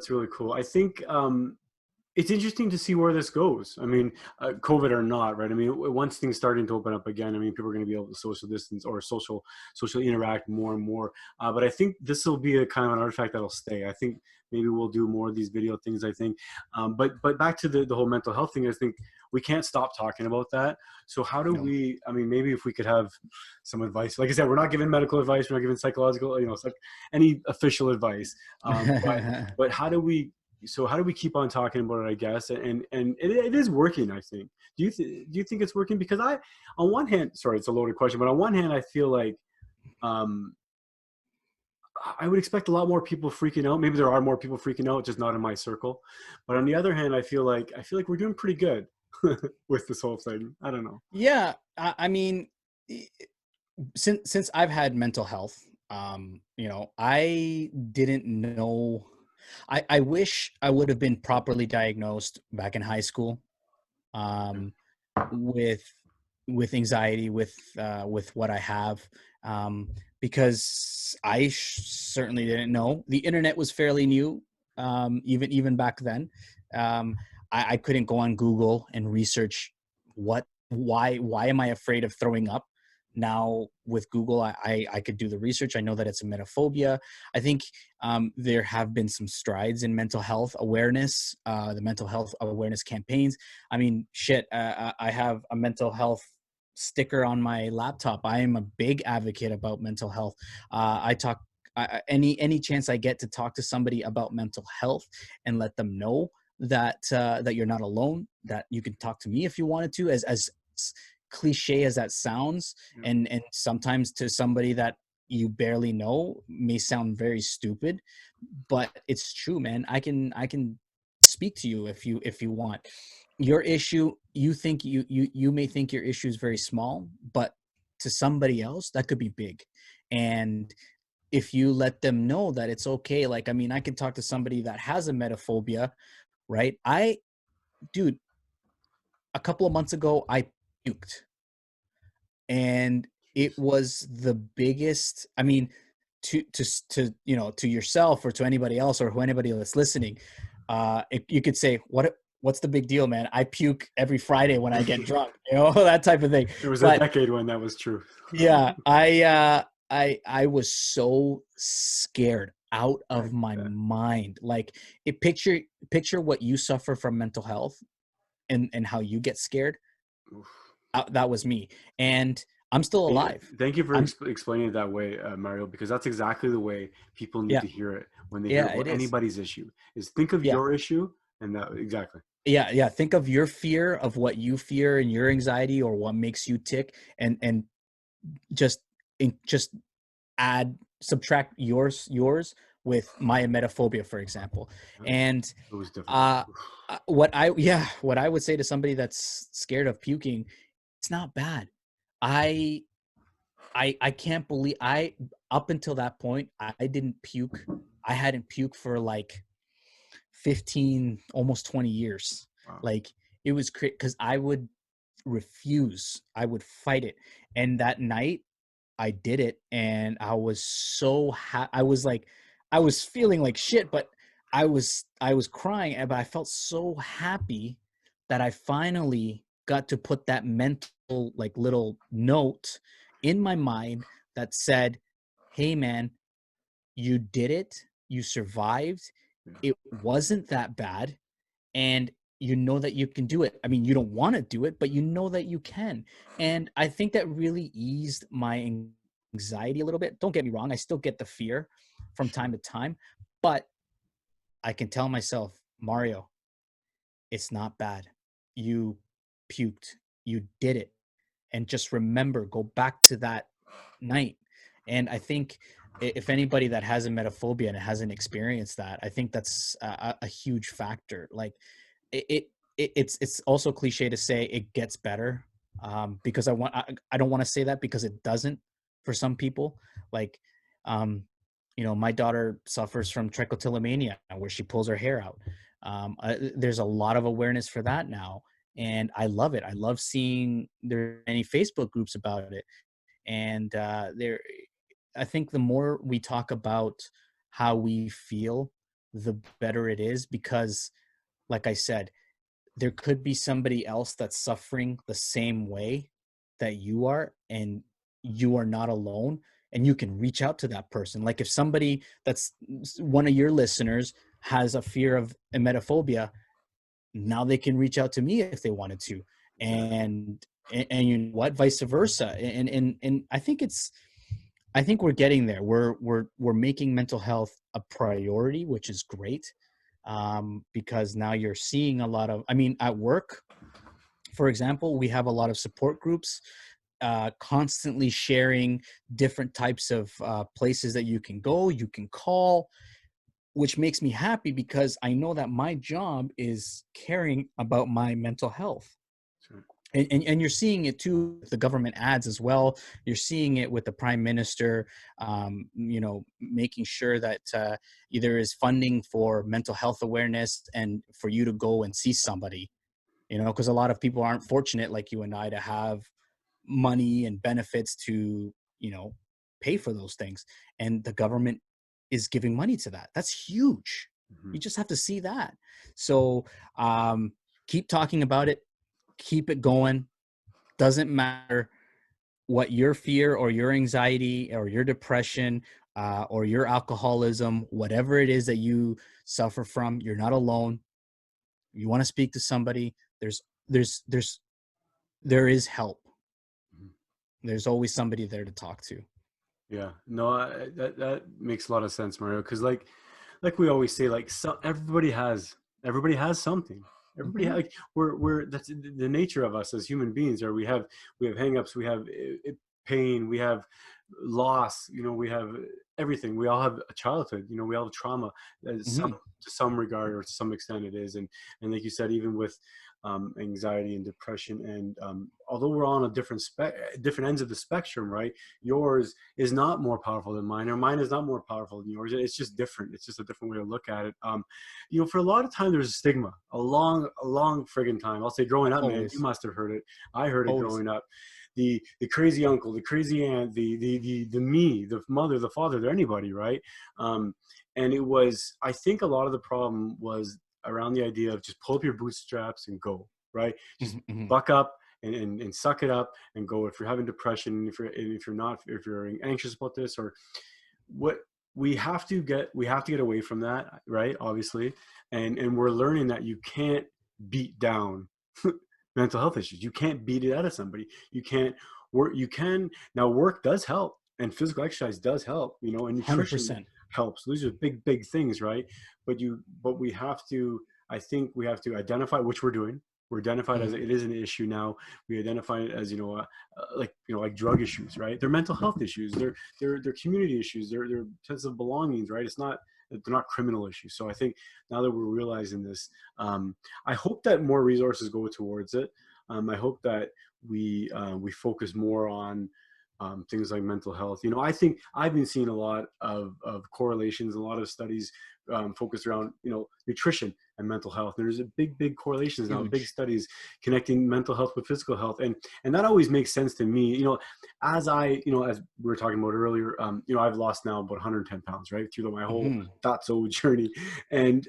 really cool. I think it's interesting to see where this goes. I mean, COVID or not, right? I mean, once things starting to open up again, I mean, people are going to be able to social distance or social interact more and more. But I think this will be a kind of an artifact that'll stay. I think maybe we'll do more of these video things. I think, but back to the whole mental health thing, I think we can't stop talking about that. So how do No. we? I mean, maybe if we could have some advice. Like I said, we're not giving medical advice. We're not giving psychological, it's like any official advice. But how do we keep on talking about it, I guess, and it is working, I think. Do you think it's working? Because on one hand, sorry, it's a loaded question, but on one hand, I feel like um I would expect a lot more people freaking out. Maybe there are more people freaking out, just not in my circle. But on the other hand, I feel like we're doing pretty good with this whole thing. I don't know. Yeah, I mean, since I've had mental health, I didn't know. I wish I would have been properly diagnosed back in high school, um, with anxiety, with what I have, because I certainly didn't know. The internet was fairly new, even back then. Um, I couldn't go on Google and research why am I afraid of throwing up. Now with Google, I could do the research. I know that it's a metaphobia. I think there have been some strides in mental health awareness, the mental health awareness campaigns. I mean, shit, I have a mental health sticker on my laptop. I am a big advocate about mental health. I talk any chance I get to talk to somebody about mental health and let them know that you're not alone, that you can talk to me if you wanted to, as cliche as that sounds, and sometimes to somebody that you barely know may sound very stupid, but it's true, man. I can speak to you if you want. Your issue, you may think your issue is very small, but to somebody else that could be big. And if you let them know that it's okay, like, I mean, I can talk to somebody that has a metaphobia, right? Dude, a couple of months ago I puked, and it was the biggest, I mean, to to yourself or to anybody else or who anybody that's listening, you could say, what's the big deal, man? I puke every Friday when I get drunk, that type of thing. There was a But decade when that was true. yeah, I was so scared out of my mind. Like, picture what you suffer from mental health, and how you get scared. That was me, and I'm still alive. Thank you for I'm explaining it that way, Mario, because that's exactly the way people need Yeah, to hear it when they hear yeah, about it is. anybody's issue. Is think of Yeah, your issue, and that exactly. yeah. Think of your fear, of what you fear, and your anxiety, or what makes you tick, and just just add subtract yours with my emetophobia, for example. And It was difficult. uh what I would say to somebody that's scared of puking, it's not bad. I i i can't believe I up until that point I didn't puke. I hadn't puked for like 15, almost 20 years. Wow. Like, it was because I would refuse, I would fight it. And that night I did it, and I was I was like, I was feeling like shit, but I was crying, but I felt so happy that I finally got to put that mental, like, little note in my mind that said, "Hey man, you did it. You survived. Yeah. It wasn't that bad, and you know that you can do it." I mean, you don't want to do it, but you know that you can. And I think that really eased my anxiety a little bit. Don't get me wrong, I still get the fear from time to time, but I can tell myself, Mario, it's not bad. You puked. You did it. And just remember, go back to that night. And I think if anybody that has a metaphobia and hasn't experienced that, I think that's a huge factor. Like, it, it's also cliche to say it gets better, because I don't want to say that, because it doesn't for some people. Like, um, my daughter suffers from trichotillomania, where she pulls her hair out. There's a lot of awareness for that now, and I love it. I love seeing there are many Facebook groups about it, and I think the more we talk about how we feel, the better it is, because like I said, there could be somebody else that's suffering the same way that you are, and you are not alone, and you can reach out to that person. Like if somebody that's one of your listeners has a fear of emetophobia, now they can reach out to me if they wanted to. Exactly. And you know what, vice versa. And I think we're getting there. We're making mental health a priority, which is great. Because now you're seeing a lot of, I mean, at work, for example, we have a lot of support groups constantly sharing different types of places that you can go, you can call, which makes me happy because I know that my job is caring about my mental health. Sure. And you're seeing it too with the government ads as well. You're seeing it with the prime minister, making sure that there is funding for mental health awareness and for you to go and see somebody, because a lot of people aren't fortunate like you and I to have money and benefits to, pay for those things. And the government is giving money to that. That's huge. Mm-hmm. You just have to see that. So keep talking about it. Keep it going. Doesn't matter what your fear or your anxiety or your depression or your alcoholism, whatever it is that you suffer from, you're not alone. You want to speak to somebody, there is help. Mm-hmm. There's always somebody there to talk to. Yeah, no, that makes a lot of sense, Mario. Because like we always say, like everybody has something. Everybody Mm-hmm. like we're that's the nature of us as human beings. Or we have hangups, we have pain, we have loss. We have everything. We all have a childhood. We all have trauma. Mm-hmm. To some regard or to some extent it is, and like you said, even with anxiety and depression, and although we're all on a different ends of the spectrum, right? Yours is not more powerful than mine, or mine is not more powerful than yours. It's just different. It's just a different way to look at it. For a lot of time, there's a stigma, a long friggin' time. I'll say, growing up, man, you Always. must have heard it. I heard it Always. growing up. The crazy uncle, the crazy aunt, the me, the mother, the father, the anybody, right? And it was, I think, a lot of the problem was around the idea of just pull up your bootstraps and go, right? Just Mm-hmm. buck up and suck it up and go. If you're having depression, if you're anxious about this, or what, we have to get away from that, right? Obviously, and we're learning that you can't beat down mental health issues. You can't beat it out of somebody. You can't work. You can now, work does help, and physical exercise does help. And nutrition 100%. helps. These are big things, right? But we have to. I think we have to identify, which we're doing. We're identified as Mm-hmm. it is an issue now. We identify it as like drug issues, right? They're mental health issues. They're community issues. They're sense of belongings, right? They're not criminal issues. So I think now that we're realizing this, I hope that more resources go towards it. I hope that we focus more on things like mental health. I think I've been seeing a lot of correlations, a lot of studies focused around nutrition and mental health. There's a big correlations now, big Huge. studies connecting mental health with physical health, and that always makes sense to me. As as we were talking about earlier, I've lost now about 110 pounds, right, through my whole Mm-hmm. Fatso journey. And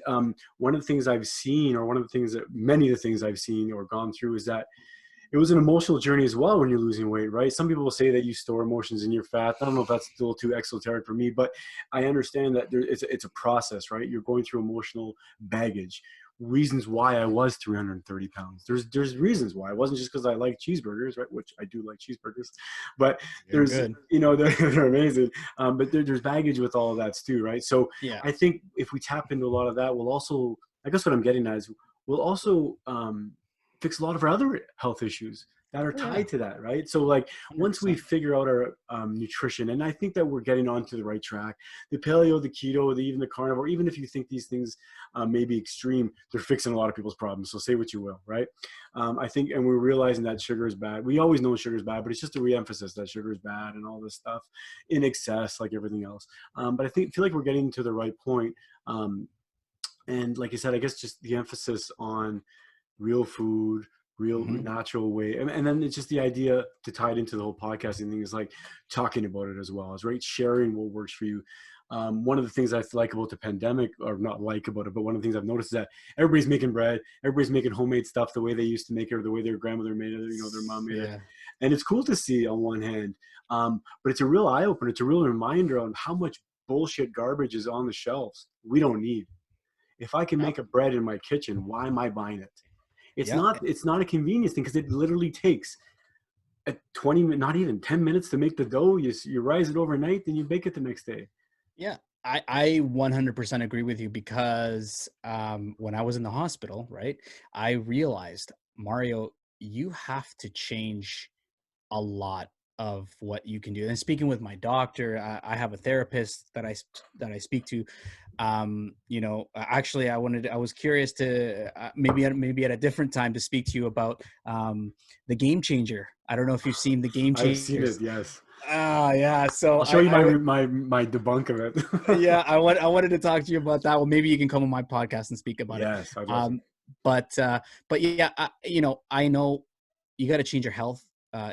one of the things I've seen, or many of the things I've seen or gone through, is that it was an emotional journey as well when you're losing weight, right? Some people will say that you store emotions in your fat. I don't know if that's still too exoteric for me, but I understand that it's a process, right? You're going through emotional baggage. Reasons why I was 330 pounds. There's reasons why. It wasn't just because I like cheeseburgers, right? Which I do like cheeseburgers, but They're good. they're amazing. But there's baggage with all of that too, right? So Yeah. I think if we tap into a lot of that, we'll also, I guess what I'm getting at is, we'll also fix a lot of our other health issues that are Oh, yeah. tied to that, right? So like once we 100%. figure out our nutrition, and I think that we're getting onto the right track, the paleo, the keto, even the carnivore, even if you think these things may be extreme, they're fixing a lot of people's problems. So say what you will, right? I think, and we're realizing that sugar is bad. We always know sugar is bad, but it's just a reemphasis that sugar is bad and all this stuff in excess, like everything else. But I feel like we're getting to the right point. And like I said, I guess just the emphasis on real food, real Mm-hmm. natural way. And then it's just the idea to tie it into the whole podcasting thing is like talking about it as well, is right, sharing what works for you. One of the things I like about the pandemic, or not like about it, but one of the things I've noticed is that everybody's making bread, everybody's making homemade stuff the way they used to make it, or the way their grandmother made it, their mom made it. Yeah. And it's cool to see on one hand, but it's a real eye opener. It's a real reminder on how much bullshit garbage is on the shelves we don't need. If I can make a bread in my kitchen, why am I buying it? It's Yeah. not a convenience thing, because it literally takes 20 minutes, not even 10 minutes to make the dough. You rise it overnight, then you bake it the next day. Yeah, I 100% agree with you because when I was in the hospital, right, I realized, Mario, you have to change a lot of what you can do. And speaking with my doctor, I have a therapist that I speak to. Actually, I was curious to maybe at a different time to speak to you about the Game Changer. I don't know if you've seen the Game I've seen Changers. it, yes. Ah, yeah. So I'll show you my debunk of it. yeah, I wanted to talk to you about that. Well, maybe you can come on my podcast and speak about it. Yes, I'd love to. But yeah, I know you got to change your health,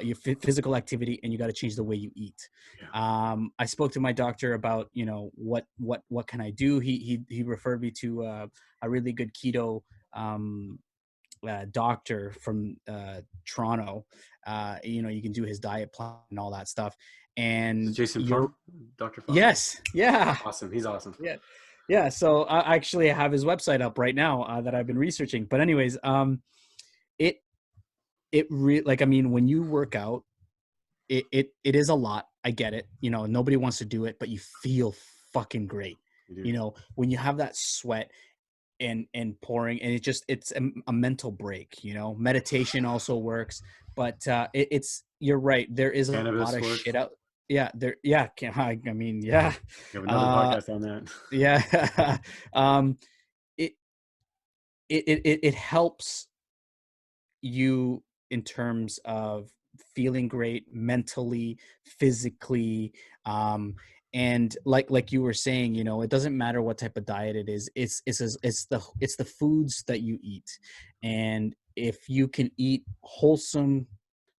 your physical activity, and you got to change the way you eat. Yeah. I spoke to my doctor about what can I do. He referred me to a really good keto doctor from Toronto. You can do his diet plan and all that stuff. And Jason Plum, Dr. Fatso. Yes, yeah, Awesome. He's awesome. yeah. So I actually have his website up right now that I've been researching. But anyways, when you work out, it is a lot. I get it. Nobody wants to do it, but you feel fucking great. When you have that sweat and pouring, and it's a mental break. Meditation also works, but you're right. There is a lot of shit out. Yeah, there. Yeah, I mean, yeah. You have another podcast on that. Yeah. It helps you in terms of feeling great mentally, physically, and like you were saying, it doesn't matter what type of diet it is. It's the foods that you eat, and if you can eat wholesome,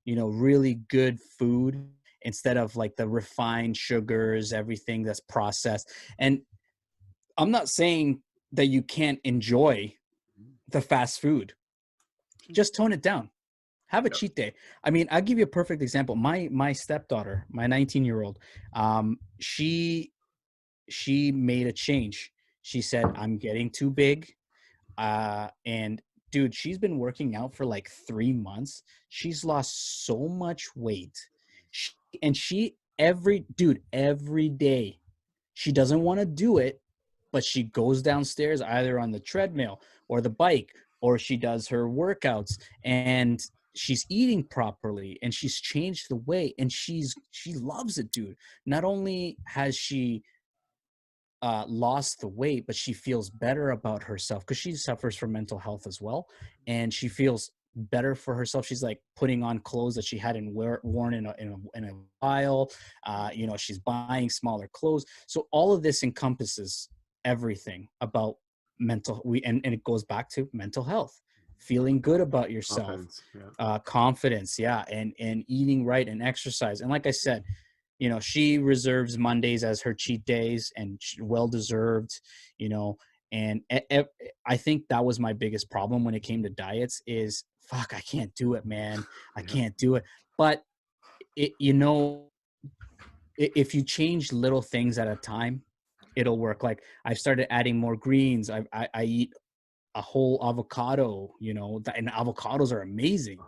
really good food instead of like the refined sugars, everything that's processed. And I'm not saying that you can't enjoy the fast food. Just tone it down. Have a cheat day. I mean, I'll give you a perfect example. My stepdaughter, my 19-year-old, she made a change. She said, I'm getting too big. And dude, she's been working out for like 3 months. She's lost so much weight. Every day, she doesn't want to do it, but she goes downstairs either on the treadmill or the bike, or she does her workouts, and she's eating properly, and she's changed the way, and she loves it, dude. Not only has she lost the weight, but she feels better about herself because she suffers from mental health as well, and she feels better for herself. She's like putting on clothes that she hadn't worn in a while. She's buying smaller clothes. So all of this encompasses everything about and it goes back to mental health, feeling good about yourself, confidence, and eating right and exercise. And like I said, she reserves Mondays as her cheat days, and well deserved. And I think that was my biggest problem when it came to diets is, fuck, I can't do it, man. I can't do it. But if you change little things at a time, it'll work. Like I've started adding more greens. I eat a whole avocado, and avocados are amazing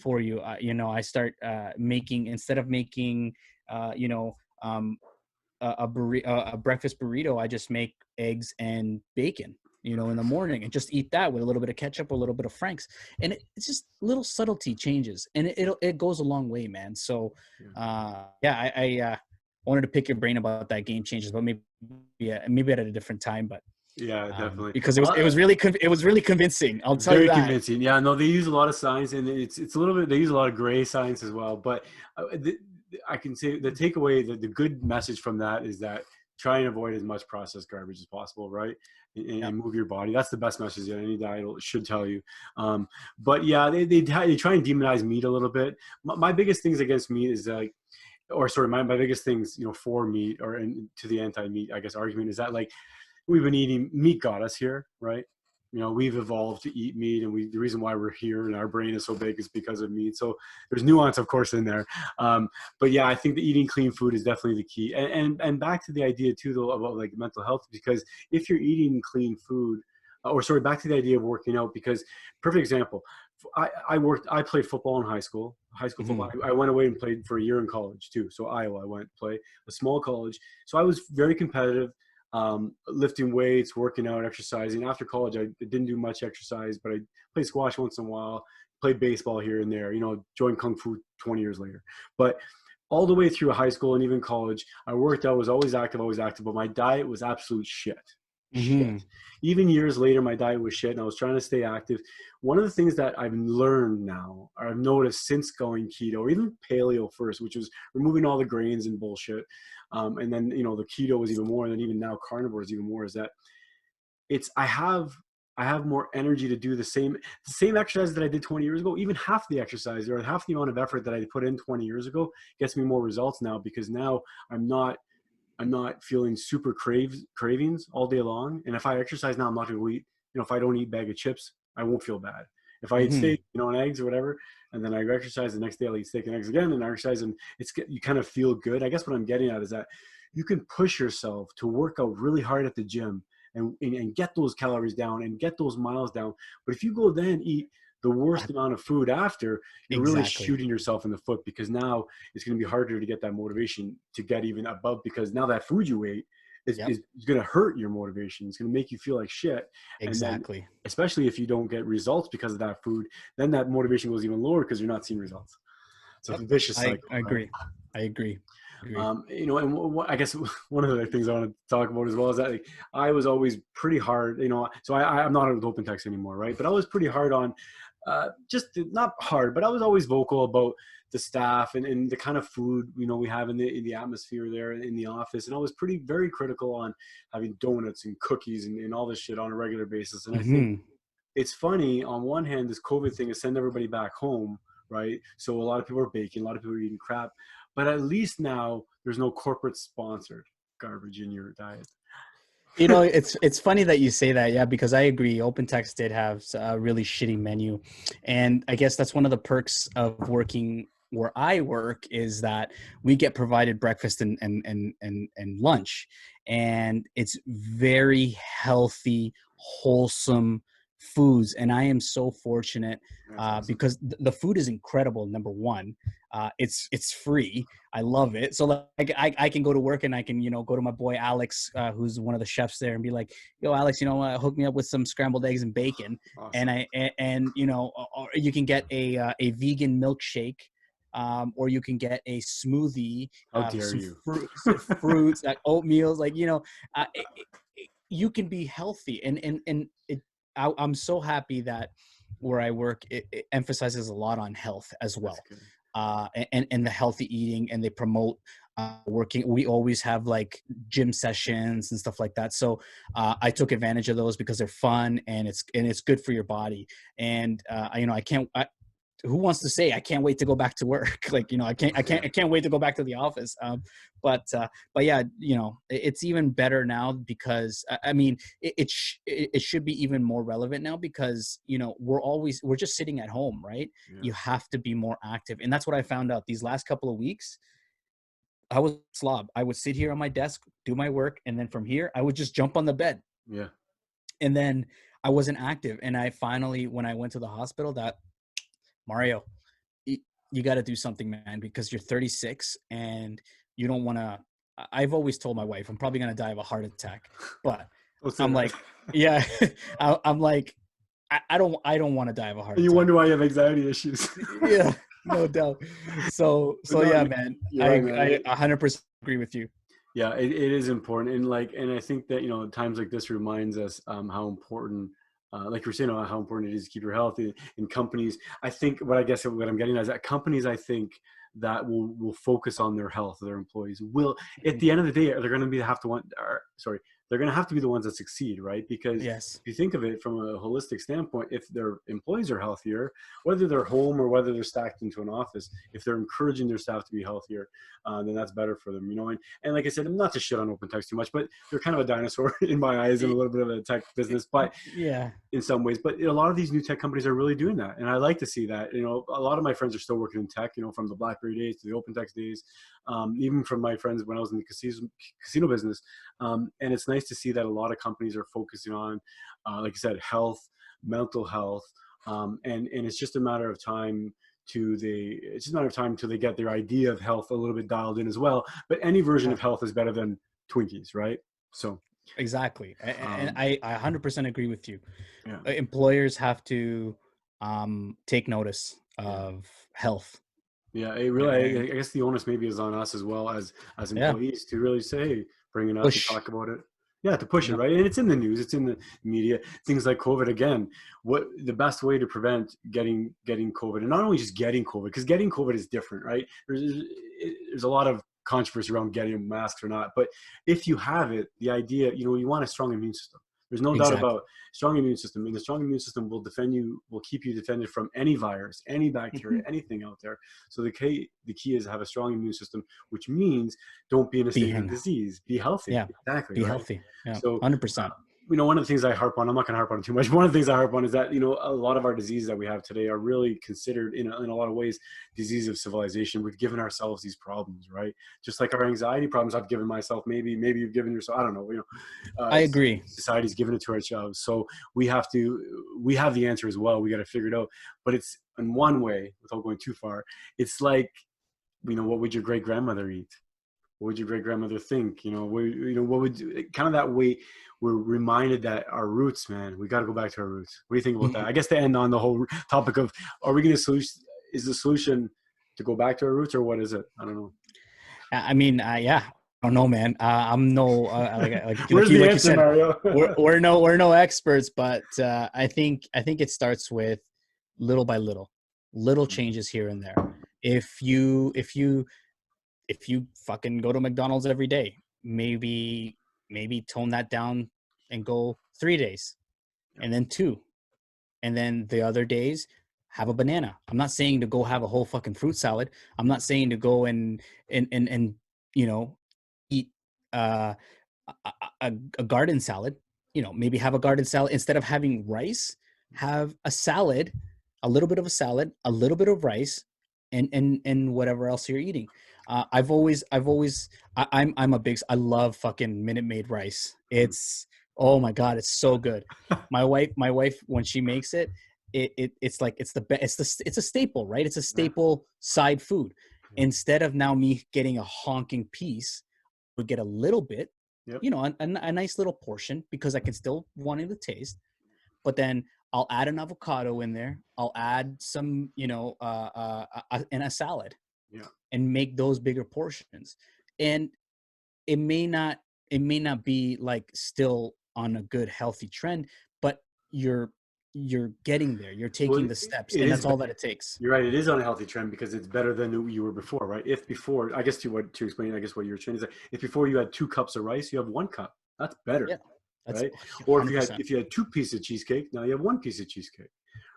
for you. I start making, instead of making, a breakfast burrito, I just make eggs and bacon, in the morning, and just eat that with a little bit of ketchup, a little bit of Frank's, and it's just little subtlety changes, and it goes a long way, man. So, I wanted to pick your brain about that Game Changers, but maybe at a different time, but. Yeah, definitely. Because it was really convincing. I'll tell you that. Very convincing. Yeah, no, they use a lot of science, and it's a little bit. They use a lot of gray science as well. But I can say the takeaway, the good message from that is that try and avoid as much processed garbage as possible, right? And move your body. That's the best message that any diet should tell you. But yeah, they try and demonize meat a little bit. My biggest things against meat is like, or sorry, my biggest things, for meat or to the anti-meat, I guess, argument is that like we've been eating meat got us here, right? We've evolved to eat meat, and the reason why we're here and our brain is so big is because of meat. So there's nuance, of course, in there. But yeah, I think that eating clean food is definitely the key. And back to the idea too, though, about like mental health, because if you're eating clean food, or sorry, back to the idea of working out, because perfect example. I played football in high school football. I went away and played for a year in college too. So Iowa, I went to play a small college. So I was very competitive, lifting weights, working out, exercising. After college, I didn't do much exercise, but I played squash once in a while, played baseball here and there, joined Kung Fu 20 years later. But all the way through high school and even college, I worked out, was always active, but my diet was absolute shit. Shit. Even years later, my diet was shit, and I was trying to stay active. One of the things that I've learned now, or I've noticed since going keto, or even paleo first, which was removing all the grains and bullshit, and then the keto was even more, and then even now carnivore is even more, is that I have more energy to do the same exercise that I did 20 years ago. Even half the exercise or half the amount of effort that I put in 20 years ago gets me more results now, because now I'm not feeling super cravings all day long. And if I exercise now, I'm not going to eat, if I don't eat a bag of chips, I won't feel bad. If I eat steak, and eggs or whatever, and then I exercise, the next day I'll eat steak and eggs again, and I exercise, and you kind of feel good. I guess what I'm getting at is that you can push yourself to work out really hard at the gym and get those calories down and get those miles down. But if you go then eat the worst amount of food after, you're really shooting yourself in the foot, because now it's going to be harder to get that motivation to get even above, because now that food you ate is going to hurt your motivation. It's going to make you feel like shit. Exactly. And then, especially if you don't get results because of that food, then that motivation goes even lower because you're not seeing results. So it's a vicious cycle. I agree. I agree. And I guess one of the things I want to talk about as well is that like, I was always pretty hard, so I'm not with Open Text anymore, right? But I was pretty hard on, just not hard, but I was always vocal about the staff and the kind of food, we have in the atmosphere there in the office. And I was very critical on having donuts and cookies and all this shit on a regular basis. And I think it's funny, on one hand, this COVID thing has sent everybody back home, right? So a lot of people are baking, a lot of people are eating crap. But at least now there's no corporate sponsored garbage in your diet. It's funny that you say that, yeah, because I agree. Open Text did have a really shitty menu, and I guess that's one of the perks of working where I work, is that we get provided breakfast and lunch, and it's very healthy, wholesome foods. And I am so fortunate because the food is incredible. Number one, it's free. I love it. So like I can go to work and I can, go to my boy Alex, who's one of the chefs there, and be like, yo, Alex, hook me up with some scrambled eggs and bacon. Awesome. And or you can get a vegan milkshake, or you can get a smoothie, some fruits, like oatmeals, like, you can be healthy. And I'm so happy that where I work, it emphasizes a lot on health as well. And the healthy eating, and they promote working. We always have like gym sessions and stuff like that. So I took advantage of those because they're fun and it's good for your body. And who wants to say I can't wait to go back to work? Like, I can't wait to go back to the office. But yeah, it's even better now because it should be even more relevant now because, we're just sitting at home, right? Yeah. You have to be more active. And that's what I found out these last couple of weeks. I was a slob. I would sit here on my desk, do my work. And then from here, I would just jump on the bed. Yeah. And then I wasn't active. And I finally, when I went to the hospital, Mario, you got to do something, man, because you're 36 and you don't want to. I've always told my wife I'm probably going to die of a heart attack, but I'm like, yeah, I'm like, I don't want to die of a heart attack. You wonder why you have anxiety issues. Yeah, no doubt. So yeah, man, I 100% agree with you. Yeah, it is important. And I think that, times like this reminds us how important, like you're saying, how important it is to keep your health in companies. I think what I'm getting at is that companies, I think, that will focus on their health of their employees will, at the end of the day, they're going to they're going to have to be the ones that succeed, right? Because Yes. if you think of it from a holistic standpoint, if their employees are healthier, whether they're home or whether they're stacked into an office, if they're encouraging their staff to be healthier, then that's better for them, you know. And like I said, I'm not to shit on open text too much, but they're kind of a dinosaur in my eyes and a little bit of a tech business, but Yeah. in some ways. But a lot of these new tech companies are really doing that, and I like to see that. You know, a lot of my friends are still working in tech, you know, from the BlackBerry days to the open text days, even from my friends when I was in the casino business. And it's nice to see that a lot of companies are focusing on, like I said, health, mental health, and it's just a matter of time till they get their idea of health a little bit dialed in as well. But any version of health is better than Twinkies, right? So Exactly. And I 100% agree with you. yeah. Employers have to take notice Yeah. of health. Yeah, it really. I guess the onus maybe is on us as well as Yeah. employees to really say, hey, bring it up and Push. talk about it. Yeah, to push it, Yep. right? And it's in the news, it's in the media. Things like COVID again. What the best way to prevent getting COVID, and not only just getting COVID, because getting COVID is different, right? There's a lot of controversy around getting masks or not. But if you have it, the idea, you know, you want a strong immune system. There's no doubt Exactly. about strong immune system. And the strong immune system will defend you, will keep you defended from any virus, any bacteria, anything out there. So the key is have a strong immune system, which means don't be in a state of disease. Be healthy. Yeah. Exactly. Be right? healthy. Yeah. So 100%. you know, one of the things I harp on, I'm not going to harp on it too much. One of the things I harp on is that, you know, a lot of our diseases that we have today are really considered in a lot of ways, disease of civilization. We've given ourselves these problems, right? Just like our anxiety problems I've given myself, maybe you've given yourself, I don't know, you know, I agree. Society's given it to ourselves. So we have the answer as well. We got to figure it out, but it's in one way, without going too far. It's like, you know, what would your great grandmother eat? What would your great grandmother think? You know, what would kind of that way we're reminded that our roots, man, we got to go back to our roots. What do you think about that? I guess to end on the whole topic of, are we going to is the solution to go back to our roots, or what is it? I don't know. I mean, yeah, I don't know, man. I'm no like Where's the answer, you said, Mario? we're no experts, but I think it starts with little by little changes here and there. If you fucking go to McDonald's every day, maybe tone that down and go 3 days, and then 2, and then the other days have a banana. I'm not saying to go have a whole fucking fruit salad. I'm not saying to go and you know, eat a garden salad. You know, maybe have a garden salad instead of having rice. Have a salad, a little bit of a salad, a little bit of rice, and whatever else you're eating. I'm a big, I love fucking Minute Maid rice. It's, oh my God, it's so good. My wife, when she makes it, it's like, it's the best. It's a staple, right? It's a staple side food. Instead of now me getting a honking piece, we get a little bit, you know, a nice little portion, because I can still want the taste, but then I'll add an avocado in there. I'll add some, you know, in a salad, and make those bigger portions. And it may not be like still on a good healthy trend, but you're getting there. You're taking the steps, and that's all that it takes. You're right. It is on a healthy trend because it's better than you were before, right? If before, I guess to explain, I guess what you're trying to say, if before you had 2 cups of rice, you have 1 cup. That's better. Yeah. That's right? 100%. Or if you had 2 pieces of cheesecake, now you have 1 piece of cheesecake.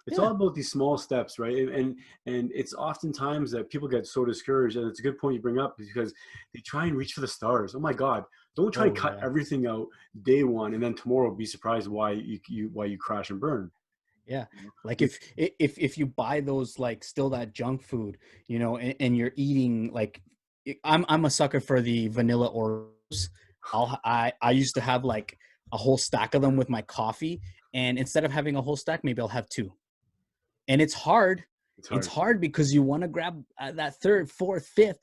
It's all about these small steps, right? And it's oftentimes that people get so discouraged, and it's a good point you bring up, because they try and reach for the stars. Oh my God, don't try and cut everything out day one, and then tomorrow be surprised why you crash and burn. Yeah, like if you buy those, like, still that junk food, you know, and you're eating, like, I'm a sucker for the vanilla Oreos. I used to have like a whole stack of them with my coffee, and instead of having a whole stack, maybe I'll have 2. And it's hard. It's hard because you want to grab that 3rd, 4th, 5th,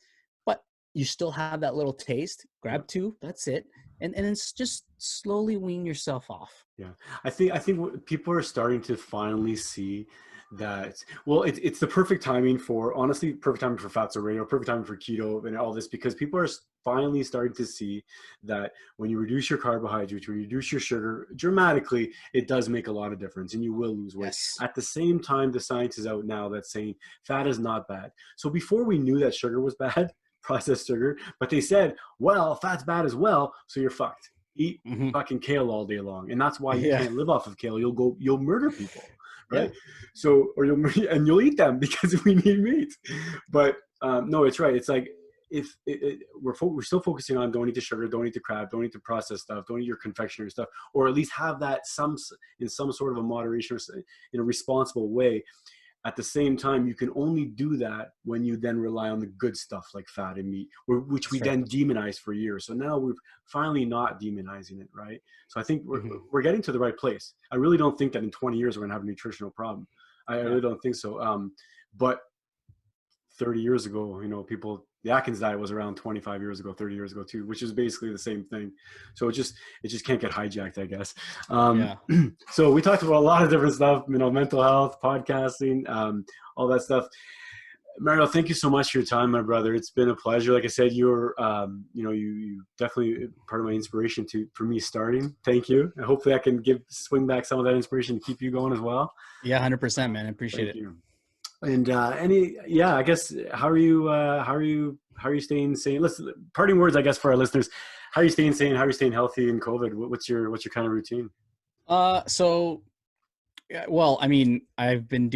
but you still have that little taste. Grab 2, that's it, and it's just slowly wean yourself off. Yeah, I think what people are starting to finally see that, well, it's the perfect timing for, honestly, perfect timing for Fatso Radio, perfect timing for keto and all this, because people are finally starting to see that when you reduce your carbohydrates, when you reduce your sugar dramatically, it does make a lot of difference, and you will lose weight. Yes. At the same time, the science is out now that's saying fat is not bad. So before we knew that sugar was bad, processed sugar, but they said, well, fat's bad as well, so you're fucked. eat Mhm. fucking kale all day long, and that's why you Yeah. can't live off of kale. You'll murder people, Yeah. right? So, or you'll eat them because we need meat. But no, it's right. It's like if we're still focusing on don't eat the sugar, don't eat the crab, don't eat the processed stuff, don't eat your confectionery stuff, or at least have that in some sort of a moderation or in a responsible way. At the same time, you can only do that when you then rely on the good stuff like fat and meat, which we That's right. then demonized for years. So now we're finally not demonizing it, right? So I think Mhm. we're getting to the right place. I really don't think that in 20 years we're gonna have a nutritional problem. I Yeah. really don't think so. But 30 years ago, the Atkins diet was around 25 years ago, 30 years ago too, which is basically the same thing. So it just can't get hijacked, I guess. Yeah. So we talked about a lot of different stuff, mental health, podcasting, all that stuff. Mario, thank you so much for your time, my brother. It's been a pleasure. Like I said, you're, you definitely part of my inspiration for me starting. Thank you. And hopefully I can swing back some of that inspiration to keep you going as well. Yeah. 100%, man. I appreciate Thank it. you. And I guess, how are you staying sane? Listen, parting words, I guess, for our listeners. How are you staying sane? How are you staying healthy in COVID? What's your kind of routine? So, yeah, well, I mean, I've been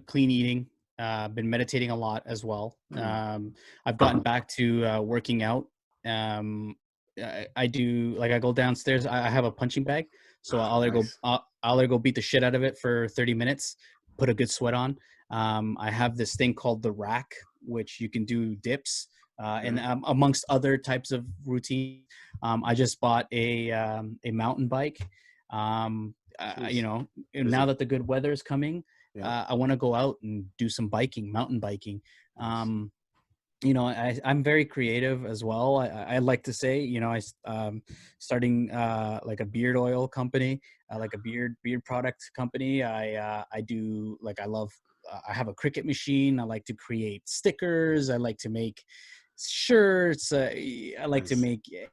clean eating, been meditating a lot as well. I've gotten back to working out. I do, like, I go downstairs. I have a punching bag, so Nice. I'll either go beat the shit out of it for 30 minutes, put a good sweat on. I have this thing called the rack, which you can do dips, and amongst other types of routine. I just bought a mountain bike. And now that the good weather is coming, Yeah. I want to go out and do some mountain biking. I'm very creative as well. I like to say, starting like a beard oil company, like a beard product company. I do, like, I love. I have a Cricut machine. I like to create stickers. I like to make shirts. I like to Nice. make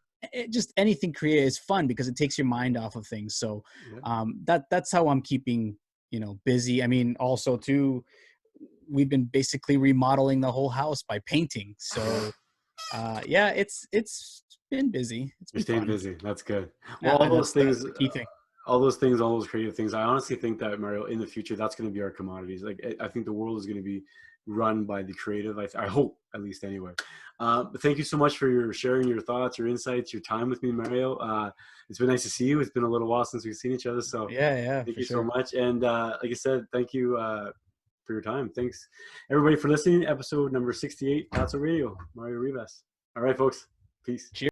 just anything creative. Is fun because it takes your mind off of things. So Yeah. that's how I'm keeping busy. I mean, also too, we've been basically remodeling the whole house by painting. So yeah, it's been busy. It's You're been staying fun. busy. That's good. Well, Yeah, that's the key thing. all those things, all those creative things. I honestly think that, Mario, in the future, that's going to be our commodities. Like, I think the world is going to be run by the creative. I hope, at least, anyway. But thank you so much for your sharing your thoughts, your insights, your time with me, Mario. It's been nice to see you. It's been a little while since we've seen each other. So Yeah, thank for you so sure. much. And like I said, thank you for your time. Thanks, everybody, for listening. Episode number 68, Fatso Radio, Mario Rivas. All right, folks. Peace. Cheers.